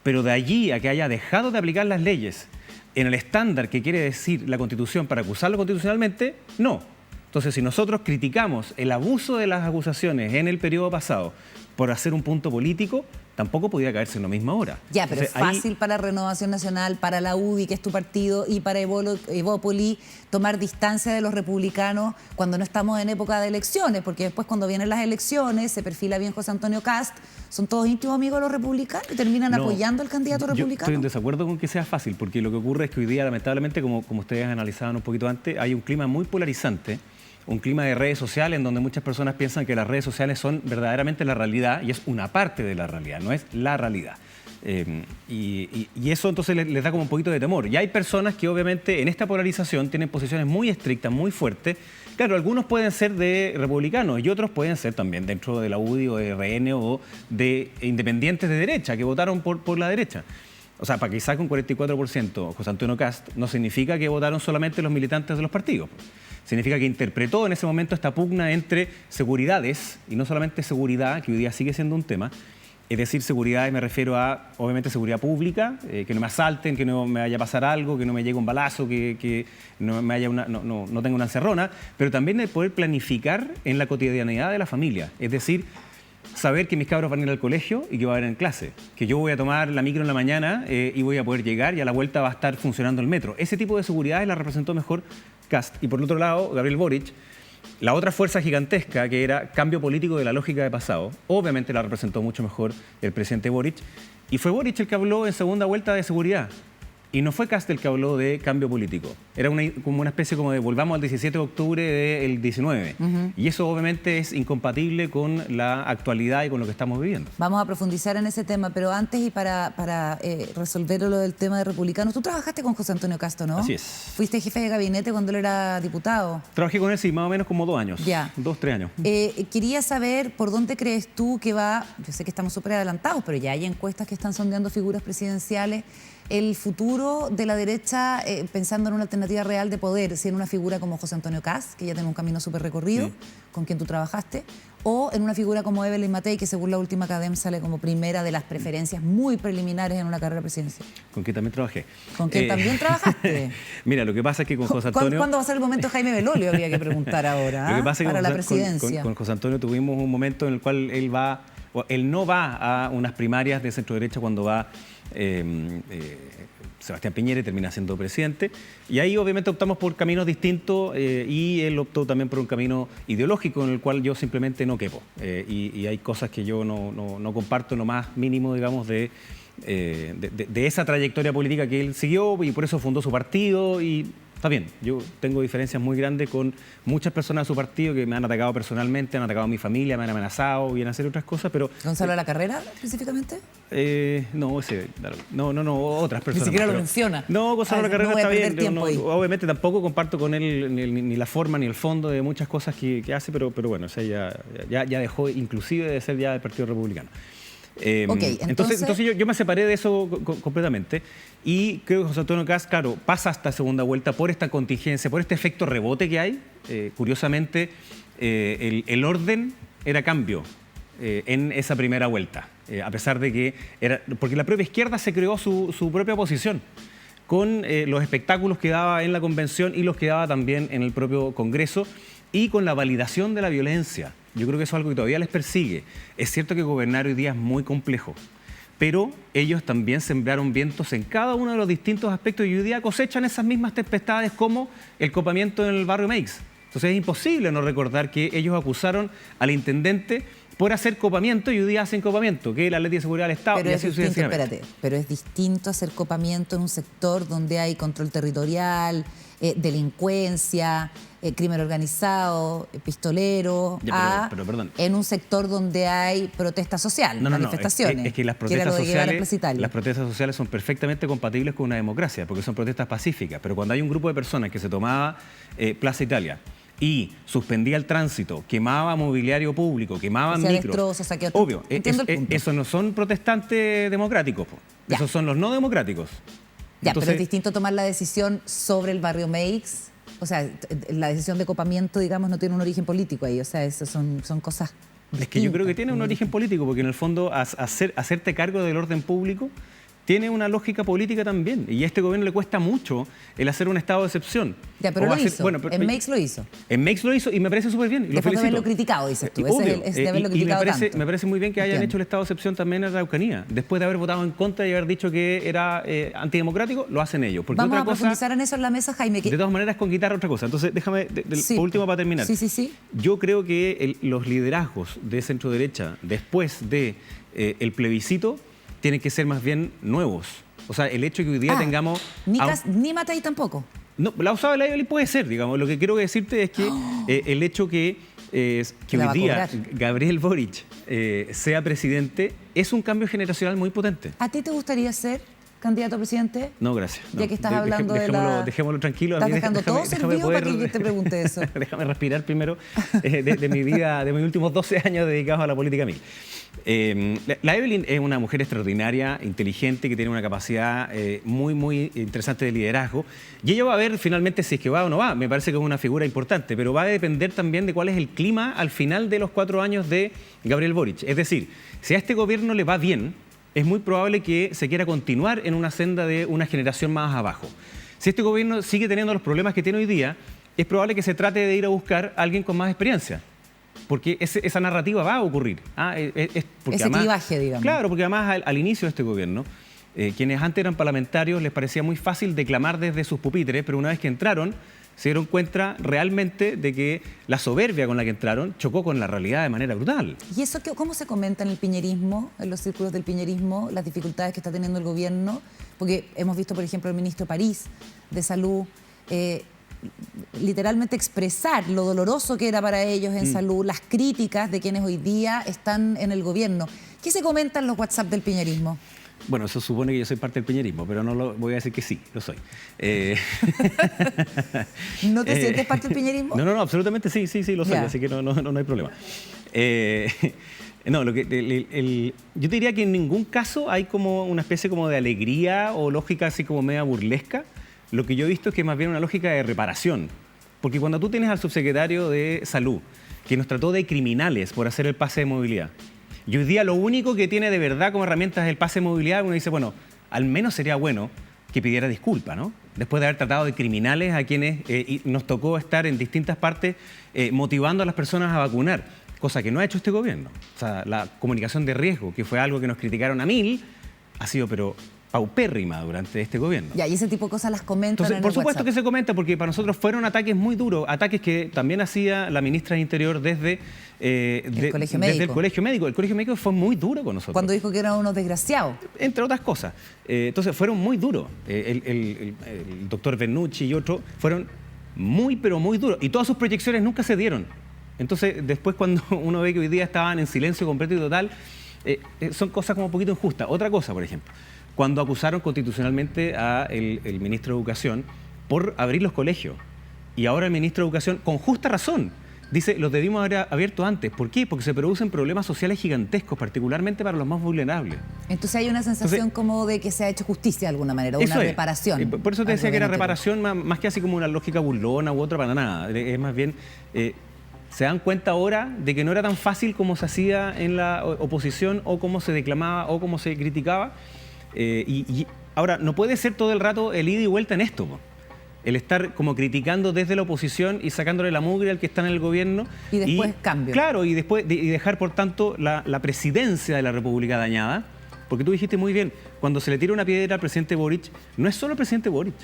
Pero de allí a que haya dejado de aplicar las leyes en el estándar que quiere decir la Constitución para acusarlo constitucionalmente, no. Entonces, si nosotros criticamos el abuso de las acusaciones en el periodo pasado por hacer un punto político, tampoco podía caerse en lo mismo ahora. Ya, pero entonces, es fácil para Renovación Nacional, para la UDI, que es tu partido, y para Evópoli tomar distancia de los republicanos cuando no estamos en época de elecciones, porque después cuando vienen las elecciones se perfila bien José Antonio Kast, son todos íntimos amigos de los republicanos y terminan apoyando al candidato republicano. Yo estoy en desacuerdo con que sea fácil, porque lo que ocurre es que hoy día, lamentablemente, como ustedes analizaban un poquito antes, hay un clima muy polarizante, un clima de redes sociales en donde muchas personas piensan que las redes sociales son verdaderamente la realidad y es una parte de la realidad, no es la realidad. Y eso entonces les da como un poquito de temor. Y hay personas que obviamente en esta polarización tienen posiciones muy estrictas, muy fuertes. Claro, algunos pueden ser de republicanos y otros pueden ser también dentro de la UDI o de RN o de independientes de derecha que votaron por la derecha. O sea, para que saque un 44% José Antonio Kast no significa que votaron solamente los militantes de los partidos. Significa que interpretó en ese momento esta pugna entre seguridades, y no solamente seguridad, que hoy día sigue siendo un tema, Es decir, seguridad me refiero a, obviamente, seguridad pública, que no me asalten, que no me vaya a pasar algo, que no me llegue un balazo, que no me haya no tenga una encerrona, pero también de poder planificar en la cotidianidad de la familia. Es decir, saber que mis cabros van a ir al colegio y que va a haber en clase, que yo voy a tomar la micro en la mañana y voy a poder llegar y a la vuelta va a estar funcionando el metro. Ese tipo de seguridad la representó mejor Kast. Y por el otro lado, Gabriel Boric, la otra fuerza gigantesca, que era cambio político de la lógica de pasado, obviamente la representó mucho mejor el presidente Boric, y fue Boric el que habló en segunda vuelta de seguridad, y no fue Kast el que habló de cambio político. Era como una especie como de volvamos al 17 de octubre del 19, y eso obviamente es incompatible con la actualidad y con lo que estamos viviendo. Vamos a profundizar en ese tema, pero antes y para resolver lo del tema de republicanos, tú trabajaste con José Antonio Kast, ¿no? Así es. Fuiste jefe de gabinete cuando él era diputado. Trabajé con él, sí, más o menos como 2 años. Ya. 2, 3 años. Quería saber por dónde crees tú que va, yo sé que estamos súper adelantados, pero ya hay encuestas que están sondeando figuras presidenciales, el futuro de la derecha, pensando en una alternativa real de poder, si en una figura como José Antonio Kast, que ya tiene un camino súper recorrido, con quien tú trabajaste, o en una figura como Evelyn Matei, que según la última CADEM sale como primera de las preferencias muy preliminares en una carrera presidencial. Con quien también trabajé. ¿Con quien también trabajaste? Mira, lo que pasa es que con José Antonio... ¿Cuándo va a ser el momento de Jaime Belolio? Habría que preguntar ahora, Lo que pasa es que para la presidencia. con José Antonio tuvimos un momento en el cual él no va a unas primarias de centro derecha cuando va Sebastián Piñera y termina siendo presidente. Y ahí obviamente optamos por caminos distintos y él optó también por un camino ideológico en el cual yo simplemente no quepo. Y hay cosas que yo no comparto en lo más mínimo, digamos, de esa trayectoria política que él siguió, y por eso fundó su partido. Y está bien, yo tengo diferencias muy grandes con muchas personas de su partido que me han atacado personalmente, han atacado a mi familia, me han amenazado, vienen a hacer otras cosas, pero... ¿Gonzalo de la Carrera, específicamente? No, otras personas. Ni siquiera lo menciona. No, Gonzalo de la Carrera no voy a está perder bien. tiempo ahí. Obviamente tampoco comparto con él ni la forma ni el fondo de muchas cosas que hace, pero bueno, o sea, ya dejó inclusive de ser ya del Partido Republicano. Entonces yo me separé de eso completamente, y creo que José Antonio Kast, claro, pasa hasta segunda vuelta por esta contingencia, por este efecto rebote que hay. Curiosamente, el orden era cambio en esa primera vuelta, a pesar de que porque la propia izquierda se creó su propia posición con los espectáculos que daba en la convención y los que daba también en el propio Congreso, y con la validación de la violencia. Yo creo que eso es algo que todavía les persigue. Es cierto que gobernar hoy día es muy complejo, pero ellos también sembraron vientos en cada uno de los distintos aspectos y hoy día cosechan esas mismas tempestades, como el copamiento en el barrio Meix. Entonces es imposible no recordar que ellos acusaron al intendente por hacer copamiento y hoy día hacen copamiento, que la Ley de Seguridad del Estado... Pero es distinto, espérate, pero es distinto hacer copamiento en un sector donde hay control territorial, delincuencia, crimen organizado, pistolero, perdón. En un sector donde hay protesta social, manifestaciones. Es que las protestas sociales son perfectamente compatibles con una democracia, porque son protestas pacíficas, pero cuando hay un grupo de personas que se tomaba Plaza Italia y suspendía el tránsito, quemaba mobiliario público, quemaban micros, obvio, esos no son protestantes democráticos, esos son los no democráticos. Ya, entonces, pero es distinto tomar la decisión sobre el barrio Meix. O sea, la decisión de copamiento, digamos, no tiene un origen político ahí. O sea, eso son cosas distintas. Es que yo creo que tiene un origen político, porque en el fondo hacerte cargo del orden público tiene una lógica política también. Y a este gobierno le cuesta mucho el hacer un estado de excepción. Ya, pero lo hizo. Bueno, en Meix lo hizo. En Meix lo hizo y me parece súper bien. Y después de haberlo criticado, dices tú. Obvio. Es de haberlo criticado tanto. Me parece muy bien que hayan hecho el estado de excepción también en Araucanía. Después de haber votado en contra y haber dicho que era antidemocrático, lo hacen ellos. Porque vamos a profundizar en eso en la mesa, Jaime. De todas maneras, con quitar otra cosa. Entonces, déjame, por último, para terminar. Sí. Yo creo que los liderazgos de centro derecha, después de el plebiscito, tienen que ser más bien nuevos. O sea, el hecho de que hoy día tengamos... Ni Matei tampoco. No, la usada de la Evelyn puede ser, digamos. Lo que quiero decirte es que el hecho que hoy día Gabriel Boric sea presidente es un cambio generacional muy potente. ¿A ti te gustaría ser candidato a presidente? No, gracias. Ya que estás hablando Dejémoslo tranquilo. ¿Estás dejando todo servido para que yo te pregunte eso? Déjame respirar primero de mi vida, de mis últimos 12 años dedicados a la política a mí. La Evelyn es una mujer extraordinaria, inteligente, que tiene una capacidad muy, muy interesante de liderazgo. Y ella va a ver finalmente si es que va o no va. Me parece que es una figura importante, pero va a depender también de cuál es el clima al final de los 4 años de Gabriel Boric. Es decir, si a este gobierno le va bien, es muy probable que se quiera continuar en una senda de una generación más abajo. Si este gobierno sigue teniendo los problemas que tiene hoy día, es probable que se trate de ir a buscar a alguien con más experiencia. Porque esa narrativa va a ocurrir. Porque ese además, clivaje, digamos. Claro, porque además al inicio de este gobierno, quienes antes eran parlamentarios les parecía muy fácil declamar desde sus pupitres, pero una vez que entraron, se dieron cuenta realmente de que la soberbia con la que entraron chocó con la realidad de manera brutal. ¿Y eso cómo se comenta en el piñerismo, en los círculos del piñerismo, las dificultades que está teniendo el gobierno? Porque hemos visto, por ejemplo, al ministro París de Salud literalmente expresar lo doloroso que era para ellos en salud, las críticas de quienes hoy día están en el gobierno. ¿Qué se comenta en los WhatsApp del piñerismo? Bueno, eso supone que yo soy parte del piñerismo, pero no lo voy a decir que sí, lo soy. ¿No te sientes parte del piñerismo? No, absolutamente sí, lo soy, así que no hay problema. No, yo te diría que en ningún caso hay como una especie como de alegría o lógica así como media burlesca. Lo que yo he visto es que más bien una lógica de reparación. Porque cuando tú tienes al subsecretario de Salud, que nos trató de criminales por hacer el pase de movilidad, y hoy día lo único que tiene de verdad como herramientas es el pase de movilidad, uno dice, bueno, al menos sería bueno que pidiera disculpas, ¿no? Después de haber tratado de criminales a quienes y nos tocó estar en distintas partes motivando a las personas a vacunar, cosa que no ha hecho este gobierno. O sea, la comunicación de riesgo, que fue algo que nos criticaron a 1000, ha sido pero paupérrima durante este gobierno. Ya, y ese tipo de cosas las comentan. Entonces, en por el supuesto WhatsApp. que se comenta, porque para nosotros fueron ataques muy duros, ataques que también hacía la ministra de Interior desde el Colegio desde el Médico. Colegio Médico. El Colegio Médico fue muy duro con nosotros. Cuando dijo que eran unos desgraciados. Entre otras cosas. Entonces, fueron muy duros. El doctor Bernucci y otros fueron muy, pero muy duros. Y todas sus proyecciones nunca se dieron. Entonces, después cuando uno ve que hoy día estaban en silencio completo y total, son cosas como un poquito injustas. Otra cosa, por ejemplo, cuando acusaron constitucionalmente al ministro de Educación por abrir los colegios. Y ahora el ministro de Educación, con justa razón, dice, los debimos haber abierto antes. ¿Por qué? Porque se producen problemas sociales gigantescos, particularmente para los más vulnerables. Entonces hay una sensación como de que se ha hecho justicia de alguna manera, una reparación. Por eso te decía que era reparación más que así como una lógica burlona u otra para nada. Es más bien, se dan cuenta ahora de que no era tan fácil como se hacía en la oposición o como se declamaba o como se criticaba. Y ahora, no puede ser todo el rato el ida y vuelta en esto, po. El estar como criticando desde la oposición y sacándole la mugre al que está en el gobierno. Y después cambio. Claro, y después y dejar, por tanto, la presidencia de la República dañada. Porque tú dijiste muy bien, cuando se le tira una piedra al presidente Boric, no es solo el presidente Boric,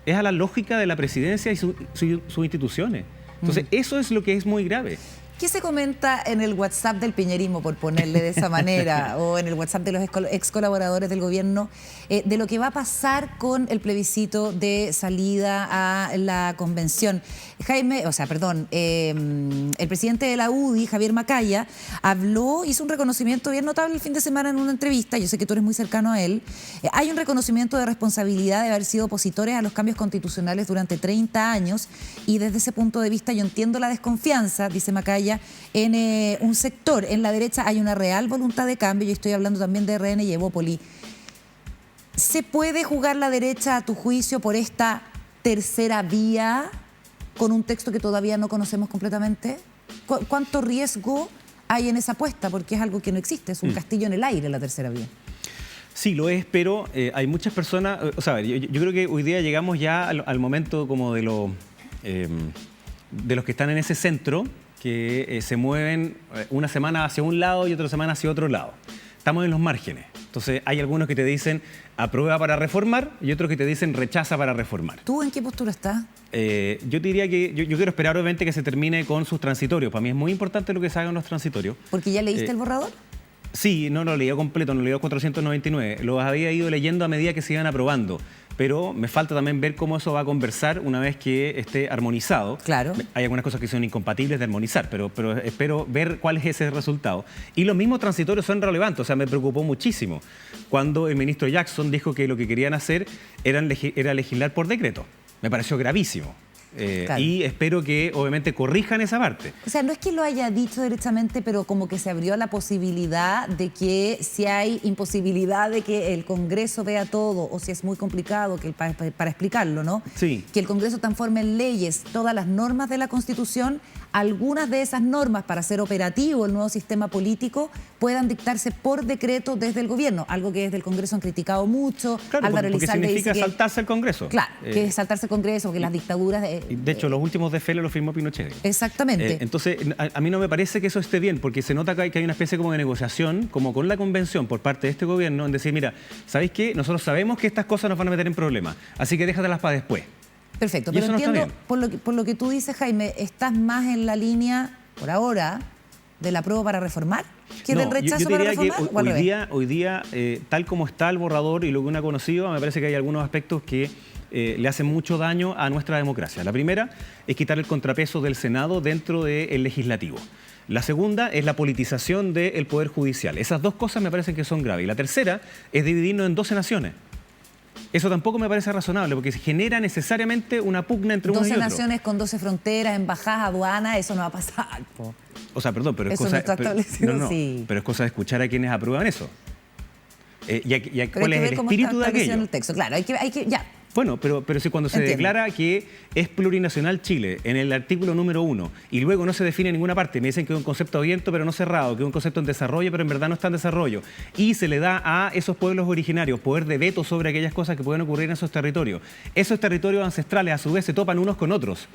es a la lógica de la presidencia y sus instituciones. Entonces, eso es lo que es muy grave. ¿Qué se comenta en el WhatsApp del piñerismo, por ponerle de esa manera, o en el WhatsApp de los ex colaboradores del gobierno, de lo que va a pasar con el plebiscito de salida a la convención? El presidente de la UDI, Javier Macaya, hizo un reconocimiento bien notable el fin de semana en una entrevista, yo sé que tú eres muy cercano a él. Hay un reconocimiento de responsabilidad de haber sido opositores a los cambios constitucionales durante 30 años, y desde ese punto de vista yo entiendo la desconfianza, dice Macaya, en un sector. En la derecha hay una real voluntad de cambio, yo estoy hablando también de RN y Evópoli. ¿Se puede jugar la derecha, a tu juicio, por esta tercera vía con un texto que todavía no conocemos completamente? ¿Cuánto riesgo hay en esa apuesta? Porque es algo que no existe, es un castillo en el aire la tercera vía. Sí, lo es, pero hay muchas personas... O sea, yo creo que hoy día llegamos ya al momento como de los que están en ese centro, que se mueven una semana hacia un lado y otra semana hacia otro lado. Estamos en los márgenes. Entonces, hay algunos que te dicen aprueba para reformar y otros que te dicen rechaza para reformar. ¿Tú en qué postura estás? Yo te diría que yo quiero esperar, obviamente, que se termine con sus transitorios. Para mí es muy importante lo que se haga en los transitorios. ¿Porque ya leíste el borrador? Sí, no lo leí completo, no lo leí 499. Los había ido leyendo a medida que se iban aprobando. Pero me falta también ver cómo eso va a conversar una vez que esté armonizado. Claro. Hay algunas cosas que son incompatibles de armonizar, pero espero ver cuál es ese resultado. Y los mismos transitorios son relevantes, o sea, me preocupó muchísimo cuando el ministro Jackson dijo que lo que querían hacer era legislar por decreto. Me pareció gravísimo. Claro. Y espero que obviamente corrijan esa parte. O sea, no es que lo haya dicho directamente, pero como que se abrió la posibilidad de que si hay imposibilidad de que el Congreso vea todo, o si es muy complicado que para explicarlo, ¿no? Sí. Que el Congreso transforme en leyes todas las normas de la Constitución, algunas de esas normas para hacer operativo el nuevo sistema político puedan dictarse por decreto desde el gobierno, algo que desde el Congreso han criticado mucho. Claro, Álvaro porque Elizalde significa dice que, saltarse el Congreso. claro, que es saltarse el Congreso, que las dictaduras... De hecho, los últimos desfiles los firmó Pinochet. Exactamente. Entonces, a mí no me parece que eso esté bien, porque se nota que hay una especie como de negociación, como con la convención por parte de este gobierno, en decir, mira, ¿sabéis qué? Nosotros sabemos que estas cosas nos van a meter en problemas, así que déjatelas para después. Perfecto, Y pero eso no está entiendo, por lo que tú dices, Jaime, ¿estás más en la línea, por ahora, del apruebo para reformar que del rechazo yo te para diría reformar? que ¿O al revés? hoy día tal como está el borrador y lo que uno ha conocido, me parece que hay algunos aspectos que le hacen mucho daño a nuestra democracia. La primera es quitar el contrapeso del Senado dentro del legislativo. La segunda es la politización del Poder Judicial. Esas dos cosas me parecen que son graves. Y la tercera es dividirnos en 12 naciones. Eso tampoco me parece razonable, porque se genera necesariamente una pugna entre uno y 12 otro. naciones con 12 fronteras, embajadas, aduanas, eso no va a pasar. Po. O sea, perdón, pero es Eso cosa... no está establecido, no, sí. pero es cosa de escuchar a quienes aprueban eso. Pero ¿Cuál hay que es ver el cómo espíritu está de establecido en aquello? el texto. Claro, hay que ya. Bueno, pero si cuando se Entiendo. declara que es plurinacional Chile en el artículo número 1 y luego no se define en ninguna parte, me dicen que es un concepto abierto pero no cerrado, que es un concepto en desarrollo pero en verdad no está en desarrollo, y se le da a esos pueblos originarios poder de veto sobre aquellas cosas que pueden ocurrir en esos territorios ancestrales a su vez se topan unos con otros,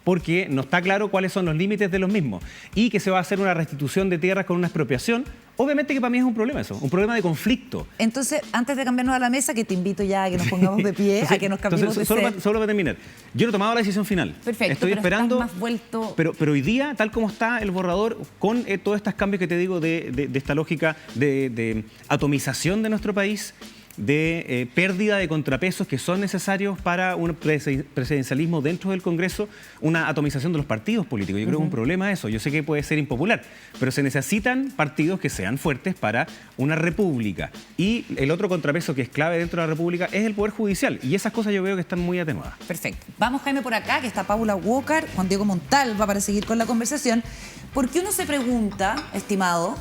porque no está claro cuáles son los límites de los mismos, y que se va a hacer una restitución de tierras con una expropiación. Obviamente que para mí es un problema eso, un problema de conflicto. Entonces, antes de cambiarnos a la mesa, que te invito ya a que nos pongamos de pie, a que nos cambiemos de sed. Solo para terminar, yo no he tomado la decisión final. Perfecto, estoy pero esperando. estás más vuelto... Pero hoy día, tal como está el borrador, con todos estos cambios que te digo de esta lógica de atomización de nuestro país, de pérdida de contrapesos que son necesarios para un presidencialismo dentro del Congreso, una atomización de los partidos políticos. Yo creo que es un problema eso. Yo sé que puede ser impopular, pero se necesitan partidos que sean fuertes para una república. Y el otro contrapeso que es clave dentro de la república es el Poder Judicial. Y esas cosas yo veo que están muy atenuadas. Perfecto. Vamos, Jaime, por acá, que está Paula Walker, Juan Diego Montalva, para seguir con la conversación. Porque uno se pregunta, estimado,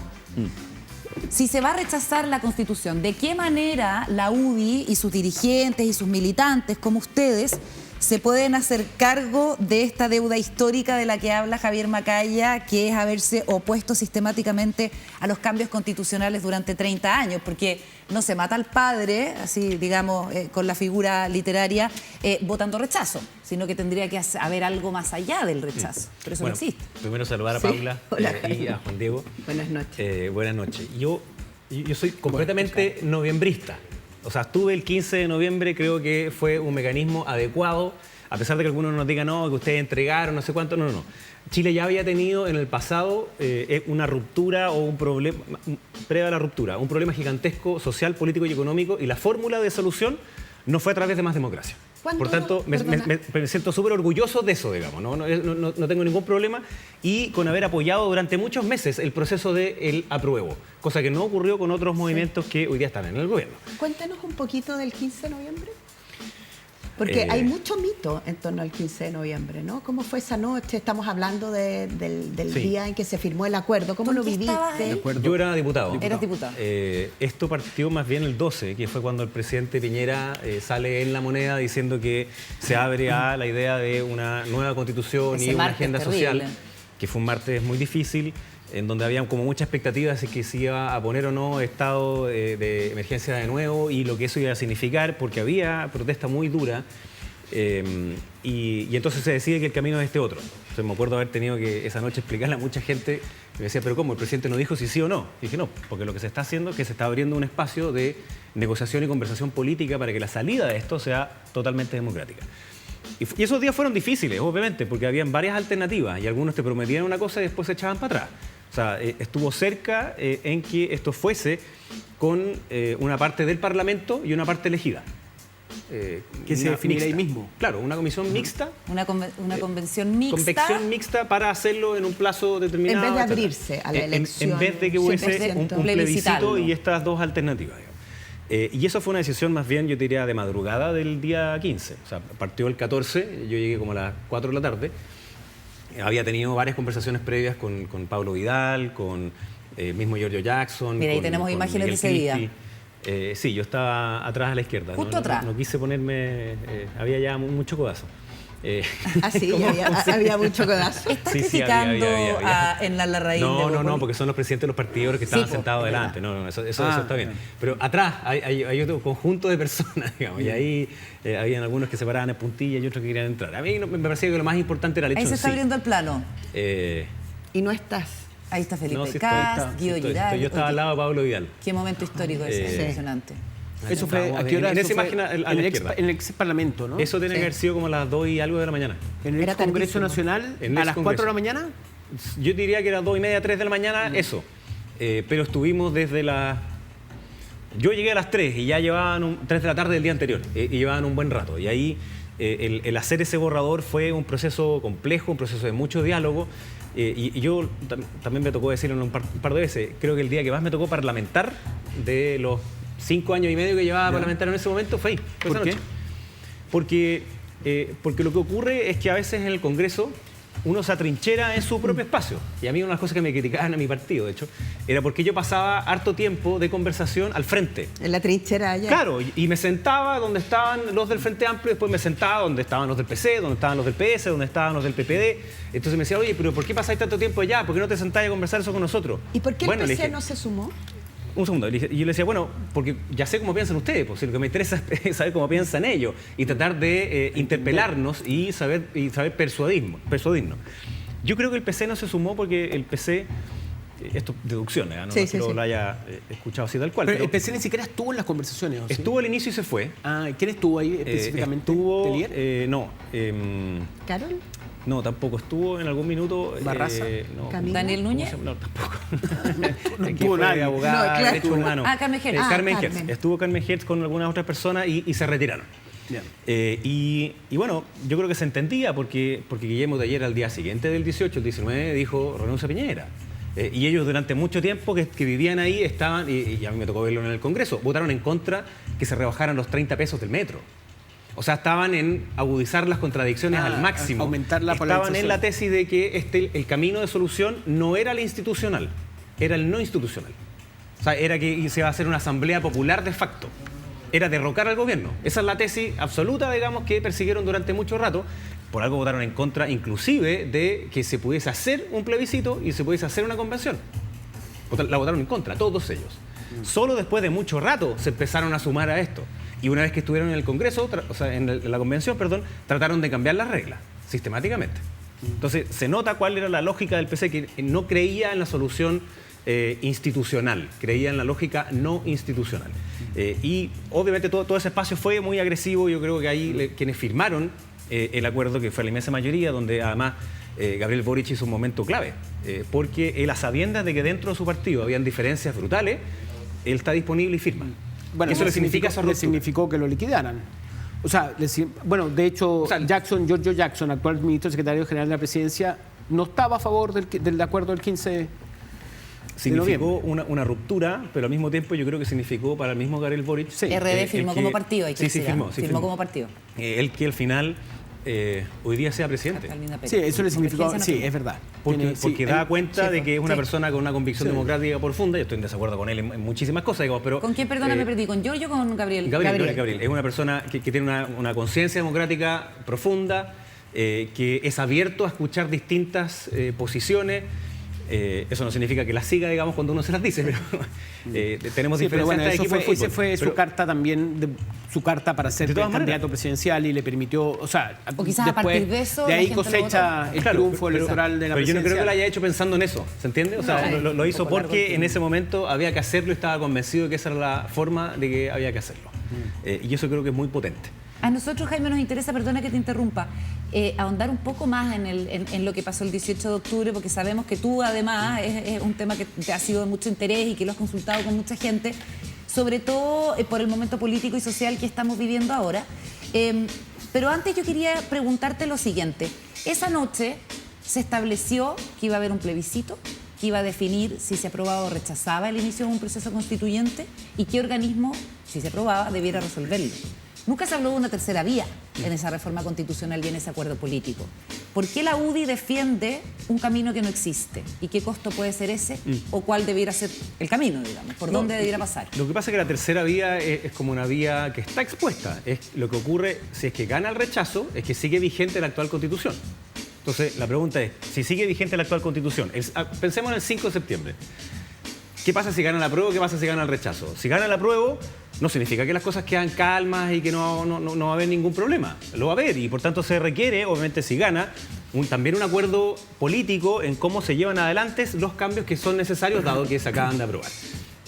si se va a rechazar la Constitución, ¿de qué manera la UDI y sus dirigentes y sus militantes, como ustedes, se pueden hacer cargo de esta deuda histórica de la que habla Javier Macaya, que es haberse opuesto sistemáticamente a los cambios constitucionales durante 30 años? Porque no se mata al padre, así digamos, con la figura literaria, votando rechazo, sino que tendría que haber algo más allá del rechazo. Pero eso no existe. Primero saludar a Sí. Paula Hola. Y a Juan Diego. Buenas noches. Buenas noches. Yo soy completamente noviembrista. O sea, estuve el 15 de noviembre, creo que fue un mecanismo adecuado, a pesar de que algunos nos digan, no, que ustedes entregaron, no sé cuánto, no. Chile ya había tenido en el pasado una ruptura o un problema, previo a la ruptura, un problema gigantesco social, político y económico, y la fórmula de solución no fue a través de más democracia. Por tanto, me siento súper orgulloso de eso, digamos. No tengo ningún problema, y con haber apoyado durante muchos meses el proceso del apruebo, cosa que no ocurrió con otros movimientos que hoy día están en el gobierno. Cuéntanos un poquito del 15 de noviembre. Porque hay mucho mito en torno al 15 de noviembre, ¿no? ¿Cómo fue esa noche? Estamos hablando del Sí. día en que se firmó el acuerdo. ¿Cómo ¿Tú lo en qué estabas viviste? ahí? Yo era diputado. Eras diputado. Esto partió más bien el 12, que fue cuando el presidente Piñera sale en La Moneda diciendo que se abre a la idea de una nueva constitución Ese y una martes agenda terrible. social, que fue un martes muy difícil, en donde había como muchas expectativas de que se iba a poner o no estado de emergencia de nuevo y lo que eso iba a significar, porque había protesta muy dura. Y entonces se decide que el camino es este otro. Entonces me acuerdo haber tenido que esa noche explicarle a mucha gente que me decía, pero ¿cómo? ¿El presidente no dijo si sí o no? Y dije, no, porque lo que se está haciendo es que se está abriendo un espacio de negociación y conversación política para que la salida de esto sea totalmente democrática. Y esos días fueron difíciles, obviamente, porque habían varias alternativas y algunos te prometían una cosa y después se echaban para atrás. O sea, estuvo cerca en que esto fuese con una parte del Parlamento y una parte elegida. Que se definirá ahí mismo. Claro, una comisión mixta. Una convención mixta. Convención mixta para hacerlo en un plazo determinado. En vez de etcétera. abrirse a la elección. En vez de que hubiese un 100% plebiscito plebiscitarlo. y estas dos alternativas. Y eso fue una decisión más bien, yo diría, de madrugada del día 15. O sea, partió el 14, yo llegué como a las 4 de la tarde. Había tenido varias conversaciones previas con Pablo Vidal, con mismo Giorgio Jackson. Mira, ahí con- tenemos con imágenes de Miguel ese día. Cristi. Sí, yo estaba atrás a la izquierda. Justo atrás. No quise ponerme, había ya mucho codazo. Ah, sí, había mucho codazo. ¿Estás Sí, sí, criticando había. en la Larraín? No, porque son los presidentes de los partidos que estaban po, sentados es delante. verdad. No, eso está bien. Pero atrás hay otro conjunto de personas, digamos, y ahí habían algunos que se paraban en puntilla y otros que querían entrar. A mí me parecía que lo más importante era el hecho Ahí se en está sí. abriendo el plano. Y no estás. Ahí está Felipe No, sí Kast, Guido Giral. yo estaba al lado de Pablo Vidal. Qué momento histórico ese, impresionante. Eso fue, ¿a qué En hora? esa Eso fue imagen a la en el izquierda. en el ex Parlamento, ¿no? Eso tiene que haber sido como a las 2 y algo de la mañana. En el Era ex Congreso tardísimo. Nacional, En el a ex las 4 Congreso. de la mañana. Yo diría que era 2 y media, 3 de la mañana, eso. Pero estuvimos desde las... Yo llegué a las 3 y ya llevaban 3 de la tarde del día anterior. Y llevaban un buen rato. Y ahí el hacer ese borrador fue un proceso complejo, un proceso de mucho diálogo. Y yo también me tocó decirlo un par de veces. Creo que el día que más me tocó parlamentar de los 5 años y medio que llevaba parlamentario en ese momento fue ahí. Fue ¿Por esa qué? noche. Porque lo que ocurre es que a veces en el Congreso uno se atrinchera en su propio espacio. Y a mí una de las cosas que me criticaban a mi partido, de hecho, era porque yo pasaba harto tiempo de conversación al frente. En la trinchera allá. Claro, y me sentaba donde estaban los del Frente Amplio, después me sentaba donde estaban los del PC, donde estaban los del PS, donde estaban los del PPD. Entonces me decía, oye, pero ¿por qué pasáis tanto tiempo allá? ¿Por qué no te sentáis a conversar eso con nosotros? ¿Y por qué Bueno, el le PC dije, no se sumó? un segundo. Y yo le decía, bueno, porque ya sé cómo piensan ustedes, pues si lo que me interesa es saber cómo piensan ellos y tratar de interpelarnos y saber persuadirnos. Yo creo que el PC no se sumó porque el PC, esto deducciones, no Sí, es que sí, sí. lo haya escuchado así tal cual. Pero pero el PC ni siquiera estuvo en las conversaciones, ¿o sí? estuvo al inicio y se fue. Ah, ¿quién estuvo ahí específicamente? Estuvo, ¿Telier? ¿Carol? no, tampoco. Estuvo en algún minuto... Barraza. No, Camila. Daniel ¿cómo Núñez. se llama? No, tampoco. No Que estuvo fue nadie. abogada, No, claro. derecho humano. Ah, Carmen Hertz. Carmen Carmen. Hertz. Estuvo Carmen Hertz con algunas otras personas y se retiraron. Bien. Y bueno, yo creo que se entendía porque Guillermo de ayer al día siguiente del 18, el 19, dijo renuncia a Piñera. Y ellos durante mucho tiempo que vivían ahí estaban, y a mí me tocó verlo en el Congreso, votaron en contra que se rebajaran los 30 pesos del metro. O sea, estaban en agudizar las contradicciones al máximo. aumentar la Estaban polarización. en la tesis de que el camino de solución no era el institucional, era el no institucional. O sea, era que se iba a hacer una asamblea popular de facto. Era derrocar al gobierno. Esa es la tesis absoluta, digamos, que persiguieron durante mucho rato. Por algo votaron en contra, inclusive, de que se pudiese hacer un plebiscito y se pudiese hacer una convención. La votaron en contra, todos ellos. Solo después de mucho rato se empezaron a sumar a esto. Y una vez que estuvieron en el Congreso, en la convención, trataron de cambiar las reglas, sistemáticamente. Entonces, se nota cuál era la lógica del PC, que no creía en la solución institucional, creía en la lógica no institucional. Y obviamente todo ese espacio fue muy agresivo. Yo creo que ahí quienes firmaron el acuerdo, que fue la inmensa mayoría, donde además Gabriel Boric hizo un momento clave, porque él, a sabiendas de que dentro de su partido habían diferencias brutales, él está disponible y firma. Bueno, eso le significa esa le ruptura. significó que lo liquidaran. O sea, bueno, de hecho, Giorgio Jackson, actual ministro secretario general de la presidencia, no estaba a favor del acuerdo del 15 de Significó noviembre. una ruptura, pero al mismo tiempo yo creo que significó para el mismo Gabriel Boric. Sí. RD firmó el que- como partido, hay que sí, decir. firmó Como partido. El que al final hoy día sea presidente. Carolina Pérez. Sí, eso le significó, Convergencia no sí, firmó. es verdad. Porque Sí, da él- cuenta de que es una sí. persona con una convicción Sí. democrática profunda. Yo estoy en desacuerdo con él en muchísimas cosas, digamos, pero... ¿Con quién, perdona, me perdí? ¿Con Giorgio o con Gabriel? Gabriel. Es una persona que tiene una conciencia democrática profunda, que es abierto a escuchar distintas posiciones. Eso no significa que las siga, digamos, cuando uno se las dice, pero tenemos Sí, pero diferencias bueno, entre eso equipos de fue, ese fútbol. fue su Pero- carta también, su carta para ser De todas candidato maneras. presidencial y le permitió, o sea, O quizás a partir de eso de la ahí gente lo cosecha votó. el Claro, triunfo pero- electoral de la pero yo no creo que presidencial. lo haya hecho pensando en eso, ¿se entiende? O sea, No, lo hizo un poco largo el porque en tiempo. ese momento había que hacerlo y estaba convencido de que esa era la forma de que había que hacerlo. Y eso creo que es muy potente. A nosotros, Jaime, nos interesa, perdona que te interrumpa, ahondar un poco más en lo que pasó el 18 de octubre, porque sabemos que tú, además, es un tema que te ha sido de mucho interés y que lo has consultado con mucha gente, sobre todo por el momento político y social que estamos viviendo ahora. Pero antes yo quería preguntarte lo siguiente. Esa noche se estableció que iba a haber un plebiscito que iba a definir si se aprobaba o rechazaba el inicio de un proceso constituyente y qué organismo, si se aprobaba, debiera resolverlo. Nunca se habló de una tercera vía en esa reforma constitucional y en ese acuerdo político. ¿Por qué la UDI defiende un camino que no existe? ¿Y qué costo puede ser ese? ¿O cuál debiera ser el camino, digamos? ¿Por dónde debiera pasar? Lo que pasa es que la tercera vía es como una vía que está expuesta. Es lo que ocurre si es que gana el rechazo, es que sigue vigente la actual Constitución. Entonces, la pregunta es, si sigue vigente la actual Constitución, pensemos en el 5 de septiembre. ¿Qué pasa si gana el apruebo? ¿Qué pasa si gana el rechazo? Si gana el apruebo, no significa que las cosas quedan calmas y que no va a haber ningún problema. Lo va a haber y por tanto se requiere, obviamente si gana, también un acuerdo político en cómo se llevan adelante los cambios que son necesarios dado que se acaban de aprobar.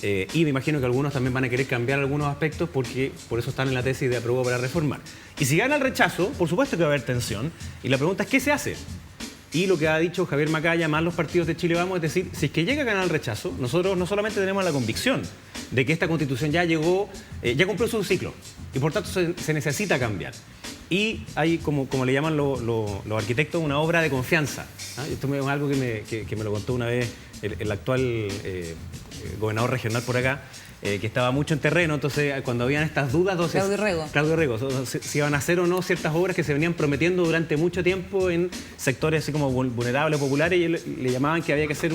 Y me imagino que algunos también van a querer cambiar algunos aspectos porque por eso están en la tesis de apruebo para reformar. Y si gana el rechazo, por supuesto que va a haber tensión. Y la pregunta es, ¿qué se hace? Y lo que ha dicho Javier Macaya, más los partidos de Chile Vamos, es decir, si es que llega a ganar el rechazo, nosotros no solamente tenemos la convicción de que esta Constitución ya llegó, ya cumplió su ciclo y por tanto se necesita cambiar. Y hay, como le llaman los arquitectos, una obra de confianza. Esto es algo que me lo contó una vez el actual gobernador regional por acá, que estaba mucho en terreno, entonces cuando habían estas dudas... Entonces, Claudio Rego, si iban a hacer o no ciertas obras que se venían prometiendo durante mucho tiempo en sectores así como vulnerables o populares, y le llamaban que había que hacer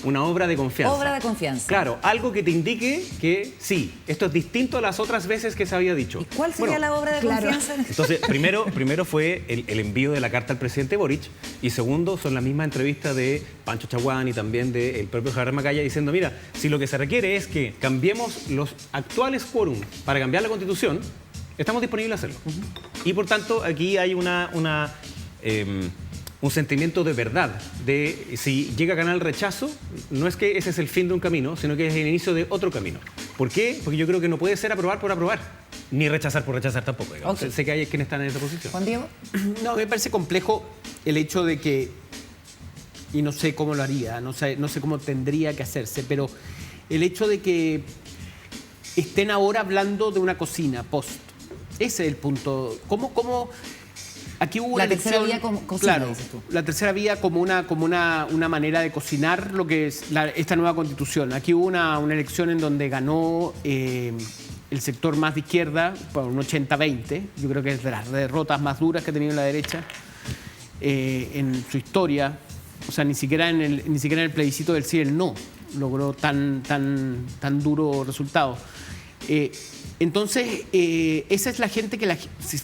una obra de confianza. Obra de confianza. Claro, algo que te indique que sí, esto es distinto a las otras veces que se había dicho. ¿Y cuál sería la obra de confianza? Entonces, primero fue el envío de la carta al presidente Boric, y segundo son las mismas entrevistas de Pancho Chaguán y también del propio Javier Macaya diciendo, mira, si lo que se requiere es que cambiemos los actuales quórum para cambiar la Constitución, estamos disponibles a hacerlo. Y por tanto, aquí hay un sentimiento de verdad, de si llega a ganar el rechazo, no es que ese es el fin de un camino, sino que es el inicio de otro camino. ¿Por qué? Porque yo creo que no puede ser aprobar por aprobar, ni rechazar por rechazar tampoco. Okay. Sé que hay quienes están en esa posición. Juan Diego. No, me parece complejo el hecho de que, y no sé cómo lo haría, no sé cómo tendría que hacerse, pero el hecho de que estén ahora hablando de una cocina post. Ese es el punto. ¿Cómo aquí hubo la una tercera elección, vía como cocina, claro, dices tú. La tercera vía como una manera de cocinar lo que es esta nueva Constitución. Aquí hubo una elección en donde ganó el sector más de izquierda por un 80-20. Yo creo que es de las derrotas más duras que ha tenido la derecha en su historia. O sea, ni siquiera en el plebiscito del sí y el no logró tan duro resultado. Entonces, esa es la gente que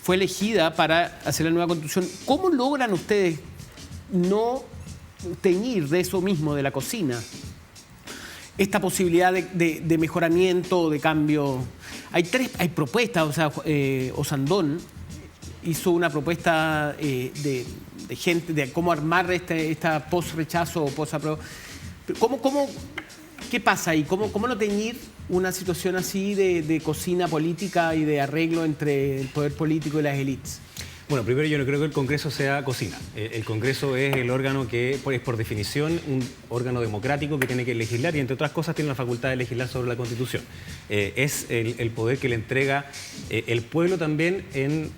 fue elegida para hacer la nueva Constitución. ¿Cómo logran ustedes no teñir de eso mismo, de la cocina, esta posibilidad de mejoramiento, de cambio? Hay propuestas, o sea, Osandón hizo una propuesta de gente, de cómo armar esta post-rechazo o post-apruebo. ¿Qué pasa ahí? ¿Cómo no teñir una situación así de cocina política y de arreglo entre el poder político y las élites? Bueno, primero yo no creo que el Congreso sea cocina. El Congreso es el órgano que es por definición un órgano democrático que tiene que legislar y entre otras cosas tiene la facultad de legislar sobre la Constitución. Es el poder que le entrega el pueblo también,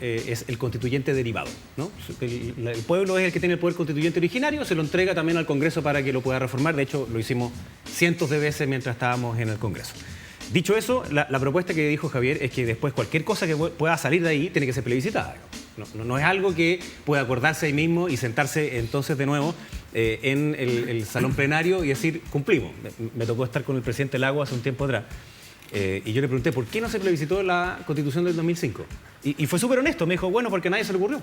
es el constituyente derivado, ¿no? El pueblo es el que tiene el poder constituyente originario, se lo entrega también al Congreso para que lo pueda reformar. De hecho, lo hicimos cientos de veces mientras estábamos en el Congreso. Dicho eso, la propuesta que dijo Javier es que después cualquier cosa que pueda salir de ahí tiene que ser plebiscitada. No es algo que pueda acordarse ahí mismo y sentarse entonces de nuevo en el salón plenario y decir, cumplimos. Me tocó estar con el presidente Lago hace un tiempo atrás y yo le pregunté, ¿por qué no se plebiscitó la Constitución del 2005? Y fue súper honesto, me dijo, bueno, porque a nadie se le ocurrió.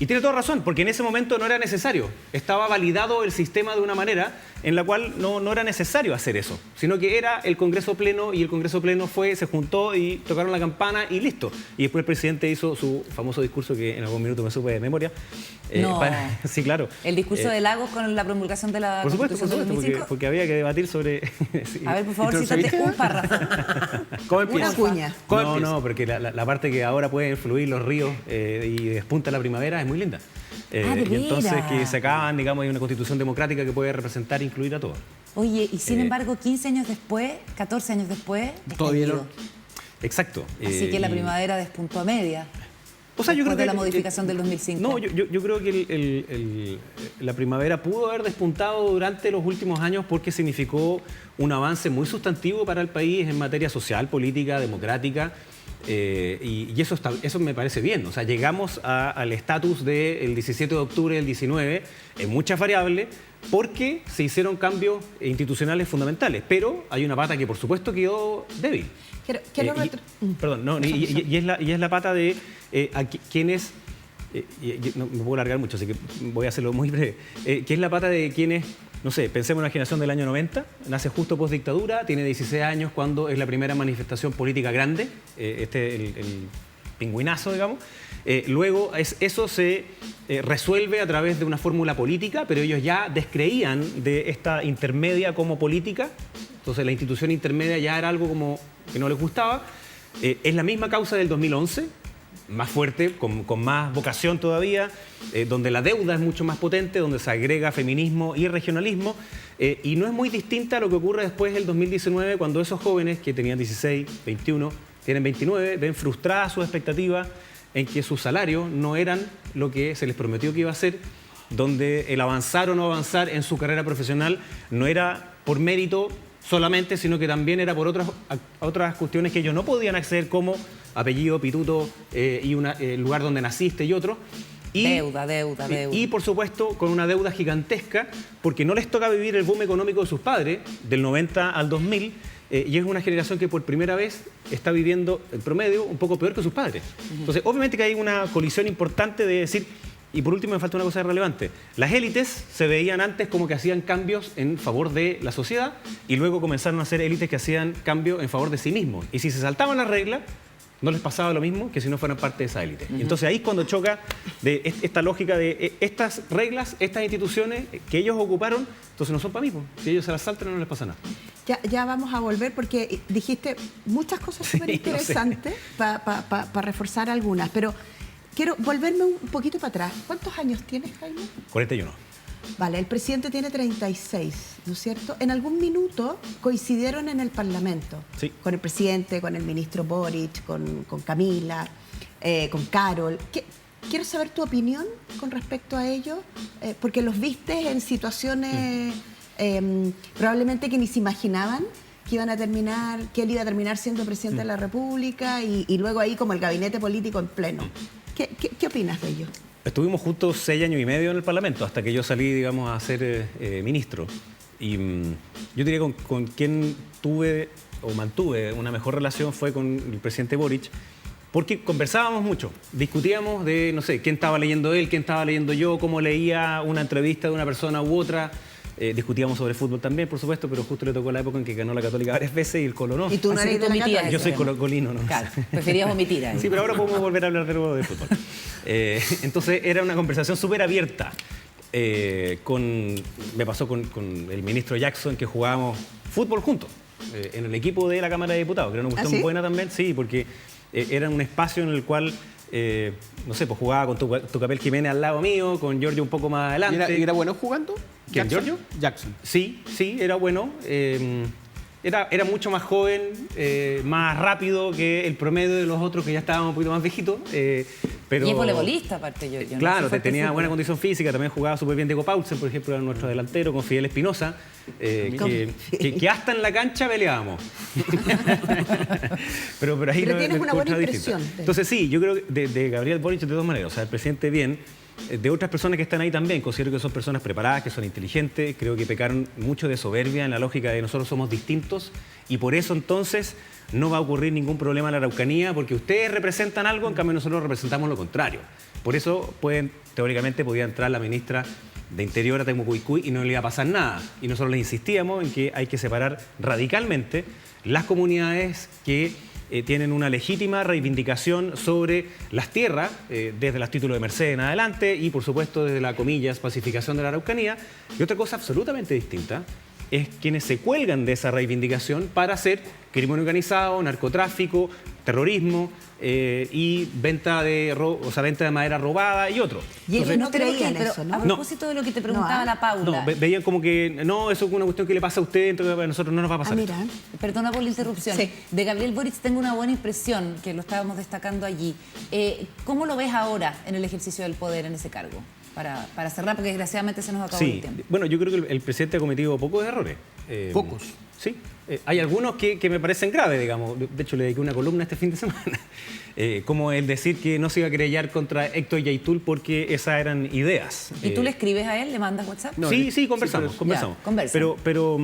Y tiene toda razón, porque en ese momento no era necesario. Estaba validado el sistema de una manera en la cual no era necesario hacer eso, sino que era el Congreso Pleno y el Congreso Pleno se juntó y tocaron la campana y listo. Y después el presidente hizo su famoso discurso que en algún minuto me supe de memoria. Sí, claro. El discurso de Lagos con la promulgación de la Constitución del 2005. Porque había que debatir sobre... Sí. A ver, por favor, cítate un párrafo. Una cuña. No, porque la parte que ahora pueden fluir los ríos y despunta la primavera es muy linda. Y entonces que se acaban, digamos, hay una constitución democrática que puede representar e incluir a todos. Oye, y sin embargo, 15 años después, 14 años después, todavía no. Exacto. Así que la primavera despuntó a media. O sea, yo creo después de que la modificación del 2005. No, yo creo que la primavera pudo haber despuntado durante los últimos años porque significó un avance muy sustantivo para el país en materia social, política, democrática. Y eso me parece bien. O sea, llegamos al estatus del 17 de octubre del 19 en muchas variables porque se hicieron cambios institucionales fundamentales. Pero hay una pata que, por supuesto, quedó débil. Y es la pata de quienes... no me puedo alargar mucho, así que voy a hacerlo muy breve. Que es la pata de quienes... No sé, pensemos en la generación del año 90, nace justo post dictadura, tiene 16 años cuando es la primera manifestación política grande, el pingüinazo, digamos. Luego eso se resuelve a través de una fórmula política, pero ellos ya descreían de esta intermedia como política, entonces la institución intermedia ya era algo como que no les gustaba. Es la misma causa del 2011, más fuerte, con más vocación todavía, donde la deuda es mucho más potente, donde se agrega feminismo y regionalismo, y no es muy distinta a lo que ocurre después del 2019, cuando esos jóvenes que tenían 16, 21, tienen 29, ven frustradas sus expectativas en que sus salarios no eran lo que se les prometió que iba a ser, donde el avanzar o no avanzar en su carrera profesional no era por mérito solamente, sino que también era por otras cuestiones que ellos no podían acceder, como apellido, pituto y el lugar donde naciste y otros. Deuda. Y, por supuesto, con una deuda gigantesca, porque no les toca vivir el boom económico de sus padres, del 90 al 2000, y es una generación que por primera vez está viviendo, en promedio, un poco peor que sus padres. Entonces, obviamente que hay una colisión importante de decir... Y por último, me falta una cosa relevante. Las élites se veían antes como que hacían cambios en favor de la sociedad y luego comenzaron a ser élites que hacían cambios en favor de sí mismos. Y si se saltaban las reglas, no les pasaba lo mismo que si no fueran parte de esa élite. Entonces ahí es cuando choca de esta lógica de estas reglas, estas instituciones que ellos ocuparon, entonces no son para mí. Si ellos se las saltan, no les pasa nada. Ya vamos a volver porque dijiste muchas cosas súper interesantes para reforzar algunas, pero quiero volverme un poquito para atrás. ¿Cuántos años tienes, Jaime? 41. Vale, el presidente tiene 36, ¿no es cierto? En algún minuto coincidieron en el Parlamento. Sí. Con el presidente, con el ministro Boric, con Camila, con Carol. Quiero saber tu opinión con respecto a ellos, porque los viste en situaciones probablemente que ni se imaginaban que iban a terminar, que él iba a terminar siendo presidente de la República y luego ahí como el gabinete político en pleno. ¿Qué opinas de ellos? Estuvimos juntos 6 años y medio en el Parlamento, hasta que yo salí, digamos, a ser ministro. Y yo diría con quien tuve o mantuve una mejor relación fue con el presidente Boric, porque conversábamos mucho, discutíamos de, no sé, quién estaba leyendo él, quién estaba leyendo yo, cómo leía una entrevista de una persona u otra. Discutíamos sobre fútbol también, por supuesto, pero justo le tocó la época en que ganó la Católica varias veces y el Colo no. Y tú no eres de la Católica. Yo soy colino, ¿no? Claro, preferías omitir ahí. Sí, pero ahora podemos volver a hablar de nuevo de fútbol. Entonces era una conversación súper abierta. Me pasó con el ministro Jackson, que jugábamos fútbol juntos, en el equipo de la Cámara de Diputados, que era una cuestión buena también, sí, porque era un espacio en el cual... no sé, pues jugaba con Tucapel Jiménez al lado mío, con Giorgio un poco más adelante. ¿Y era bueno jugando? ¿Quién, Giorgio? Jackson. Sí, era bueno. Era mucho más joven, más rápido que el promedio de los otros que ya estaban un poquito más viejitos. Pero... Y es voleibolista, aparte, Giorgio. Claro, tenía buena condición física, también jugaba súper bien Diego Paulsen, por ejemplo, era nuestro delantero, con Fidel Espinosa, que hasta en la cancha peleábamos. pero ahí pero tienes una buena impresión. Entonces sí, yo creo que de Gabriel Boric de todas maneras, o sea, el presidente bien, de otras personas que están ahí también, considero que son personas preparadas, que son inteligentes, creo que pecaron mucho de soberbia en la lógica de nosotros somos distintos y por eso entonces no va a ocurrir ningún problema en la Araucanía porque ustedes representan algo, en cambio nosotros representamos lo contrario. Por eso teóricamente podía entrar la ministra de Interior a Temucuicui y no le iba a pasar nada. Y nosotros le insistíamos en que hay que separar radicalmente las comunidades que tienen una legítima reivindicación sobre las tierras, desde los títulos de Merced en adelante y, por supuesto, desde la, comillas, pacificación de la Araucanía. Y otra cosa absolutamente distinta es quienes se cuelgan de esa reivindicación para hacer crimen organizado, narcotráfico, terrorismo y venta de madera robada y otro. Y ellos no creo creían pero eso, ¿no? a propósito de lo que te preguntaba la Paula. No, veían como que, no, eso es una cuestión que le pasa a usted, entonces a nosotros no nos va a pasar. Mira. Perdona por la interrupción. Sí. De Gabriel Boric tengo una buena impresión, que lo estábamos destacando allí. ¿Cómo lo ves ahora en el ejercicio del poder en ese cargo? Para cerrar, porque desgraciadamente se nos acabó el tiempo. Bueno, yo creo que el presidente ha cometido pocos errores. Pocos. Sí. Hay algunos que me parecen graves, digamos. De hecho, le dediqué una columna este fin de semana. Como el decir que no se iba a querellar contra Héctor Yaitul porque esas eran ideas. ¿Y tú le escribes a él? ¿Le mandas WhatsApp? No, sí, conversamos. Sí, conversamos. Ya, conversan. Pero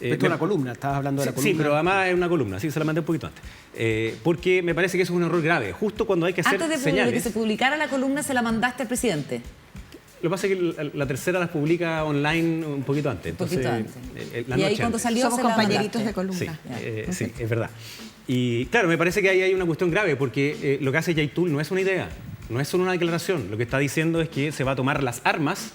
Esto es una columna, estabas hablando de la columna. Sí, pero además es una columna, sí, se la mandé un poquito antes. Porque me parece que eso es un error grave, justo cuando hay que hacer Antes de señales. que se publicara la columna, se la mandaste al presidente. Lo que pasa es que la tercera las publica online un poquito antes. Entonces, Un poquito antes. La Y ahí noche cuando antes. salió Somos se la compañeritos mandaste. de columna. Sí, sí, es verdad. Y claro, me parece que ahí hay una cuestión grave, porque lo que hace Yaitul no es una idea, no es solo una declaración. Lo que está diciendo es que se va a tomar las armas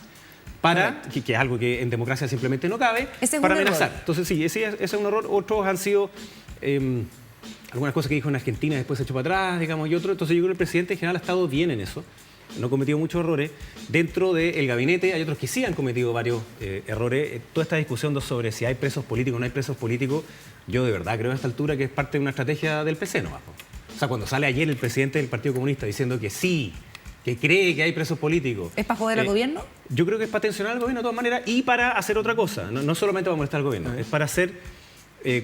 para, que es algo que en democracia simplemente no cabe, Ese es para un amenazar. error. Entonces sí, ese es un error. Otros han sido algunas cosas que dijo en Argentina, después se echó para atrás, digamos, y otro. Entonces yo creo que el presidente en general ha estado bien en eso. No ha cometido muchos errores. Dentro del gabinete hay otros que sí han cometido varios errores. Toda esta discusión sobre si hay presos políticos o no hay presos políticos, yo de verdad creo a esta altura que es parte de una estrategia del PC nomás. O sea, cuando sale ayer el presidente del Partido Comunista diciendo que sí, que cree que hay presos políticos. ¿Es para joder al gobierno? Yo creo que es para tensionar al gobierno de todas maneras y para hacer otra cosa. No solamente para molestar al gobierno, es para hacer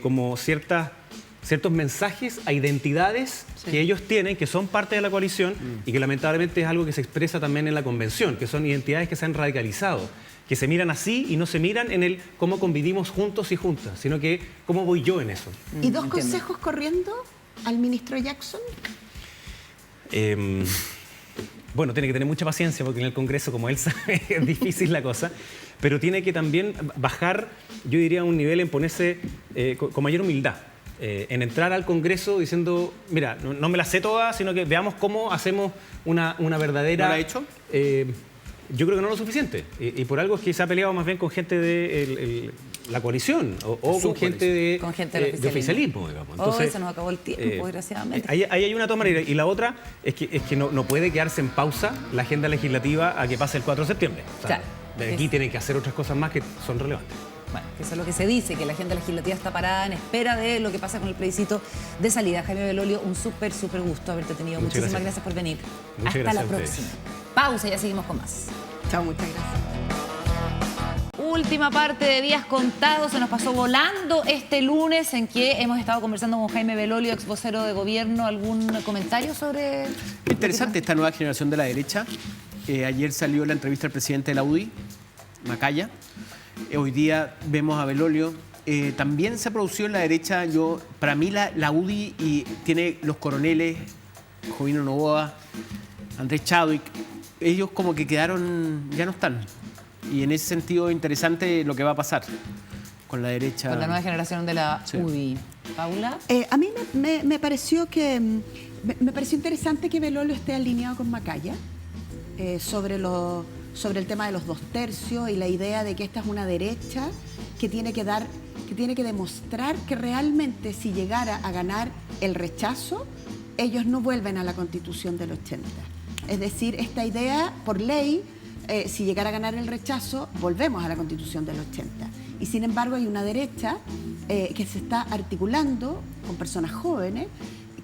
como ciertos mensajes a identidades que ellos tienen, que son parte de la coalición y que lamentablemente es algo que se expresa también en la convención, que son identidades que se han radicalizado, que se miran así y no se miran en el cómo convivimos juntos y juntas, sino que cómo voy yo en eso. ¿Y dos consejos corriendo al ministro Jackson? Bueno, tiene que tener mucha paciencia porque en el Congreso, como él sabe, es difícil la cosa, pero tiene que también bajar, yo diría, a un nivel en ponerse con mayor humildad. En entrar al Congreso diciendo, mira, no me la sé toda, sino que veamos cómo hacemos una verdadera... ¿No la ha hecho? Yo creo que no lo suficiente. Y por algo es que se ha peleado más bien con gente de la coalición o con gente de oficialismo, digamos. Entonces, se nos acabó el tiempo, desgraciadamente. Ahí hay una toma y la otra es que no puede quedarse en pausa la agenda legislativa a que pase el 4 de septiembre. O sea, Claro. de aquí tienen que hacer otras cosas más que son relevantes. Bueno, que eso es lo que se dice, que la agenda legislativa está parada en espera de lo que pasa con el plebiscito de salida. Jaime Belolio, un súper gusto haberte tenido. Muchas Muchísimas gracias. gracias por venir. Muchas Hasta gracias la a ustedes. próxima. Pausa y ya seguimos con más. Chao, muchas gracias. Última parte de Días Contados. Se nos pasó volando este lunes en que hemos estado conversando con Jaime Belolio, ex vocero de gobierno. ¿Algún comentario sobre...? Interesante esta nueva generación de la derecha. Ayer salió la entrevista del presidente de la UDI, Macaya. Hoy día vemos a Belolio. También se ha producido en la derecha, para mí la UDI y tiene los coroneles, Jovino Novoa, Andrés Chadwick, ellos como que quedaron, ya no están. Y en ese sentido interesante lo que va a pasar con la derecha. Con la nueva generación de la UDI. ¿Paula? A mí me pareció me pareció interesante que Belolio esté alineado con Macaya sobre el tema de los 2 tercios y la idea de que esta es una derecha que tiene que demostrar que realmente si llegara a ganar el rechazo, ellos no vuelven a la Constitución del 80. Es decir, esta idea, por ley, si llegara a ganar el rechazo, volvemos a la Constitución del 80. Y sin embargo hay una derecha que se está articulando con personas jóvenes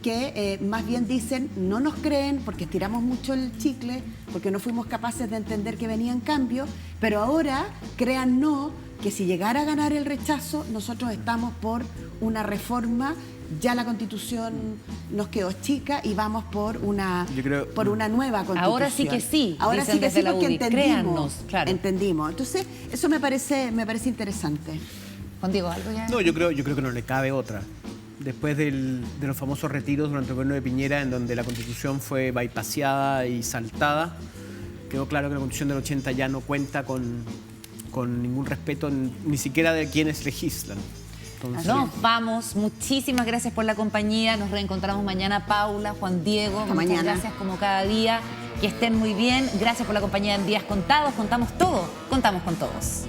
que más bien dicen, no nos creen porque estiramos mucho el chicle, porque no fuimos capaces de entender que venían cambios, pero ahora créannos que si llegara a ganar el rechazo, nosotros estamos por una reforma. Ya la Constitución nos quedó chica y vamos por una nueva Constitución. Ahora sí que sí, Ahora dicen sí que desde sí, la porque UDI. entendimos. Claro. Entendimos. Entonces, eso me parece interesante. Juan Diego, ¿algo ya? No, yo creo que no le cabe otra. Después de los famosos retiros durante el gobierno de Piñera, en donde la Constitución fue bypaseada y saltada, quedó claro que la Constitución del 80 ya no cuenta con ningún respeto, ni siquiera de quienes legislan. Entonces, Nos vamos. Muchísimas gracias por la compañía. Nos reencontramos mañana, Paula, Juan Diego. Hasta Muchas mañana. gracias como cada día. Que estén muy bien. Gracias por la compañía en Días Contados. Contamos todo. Contamos con todos.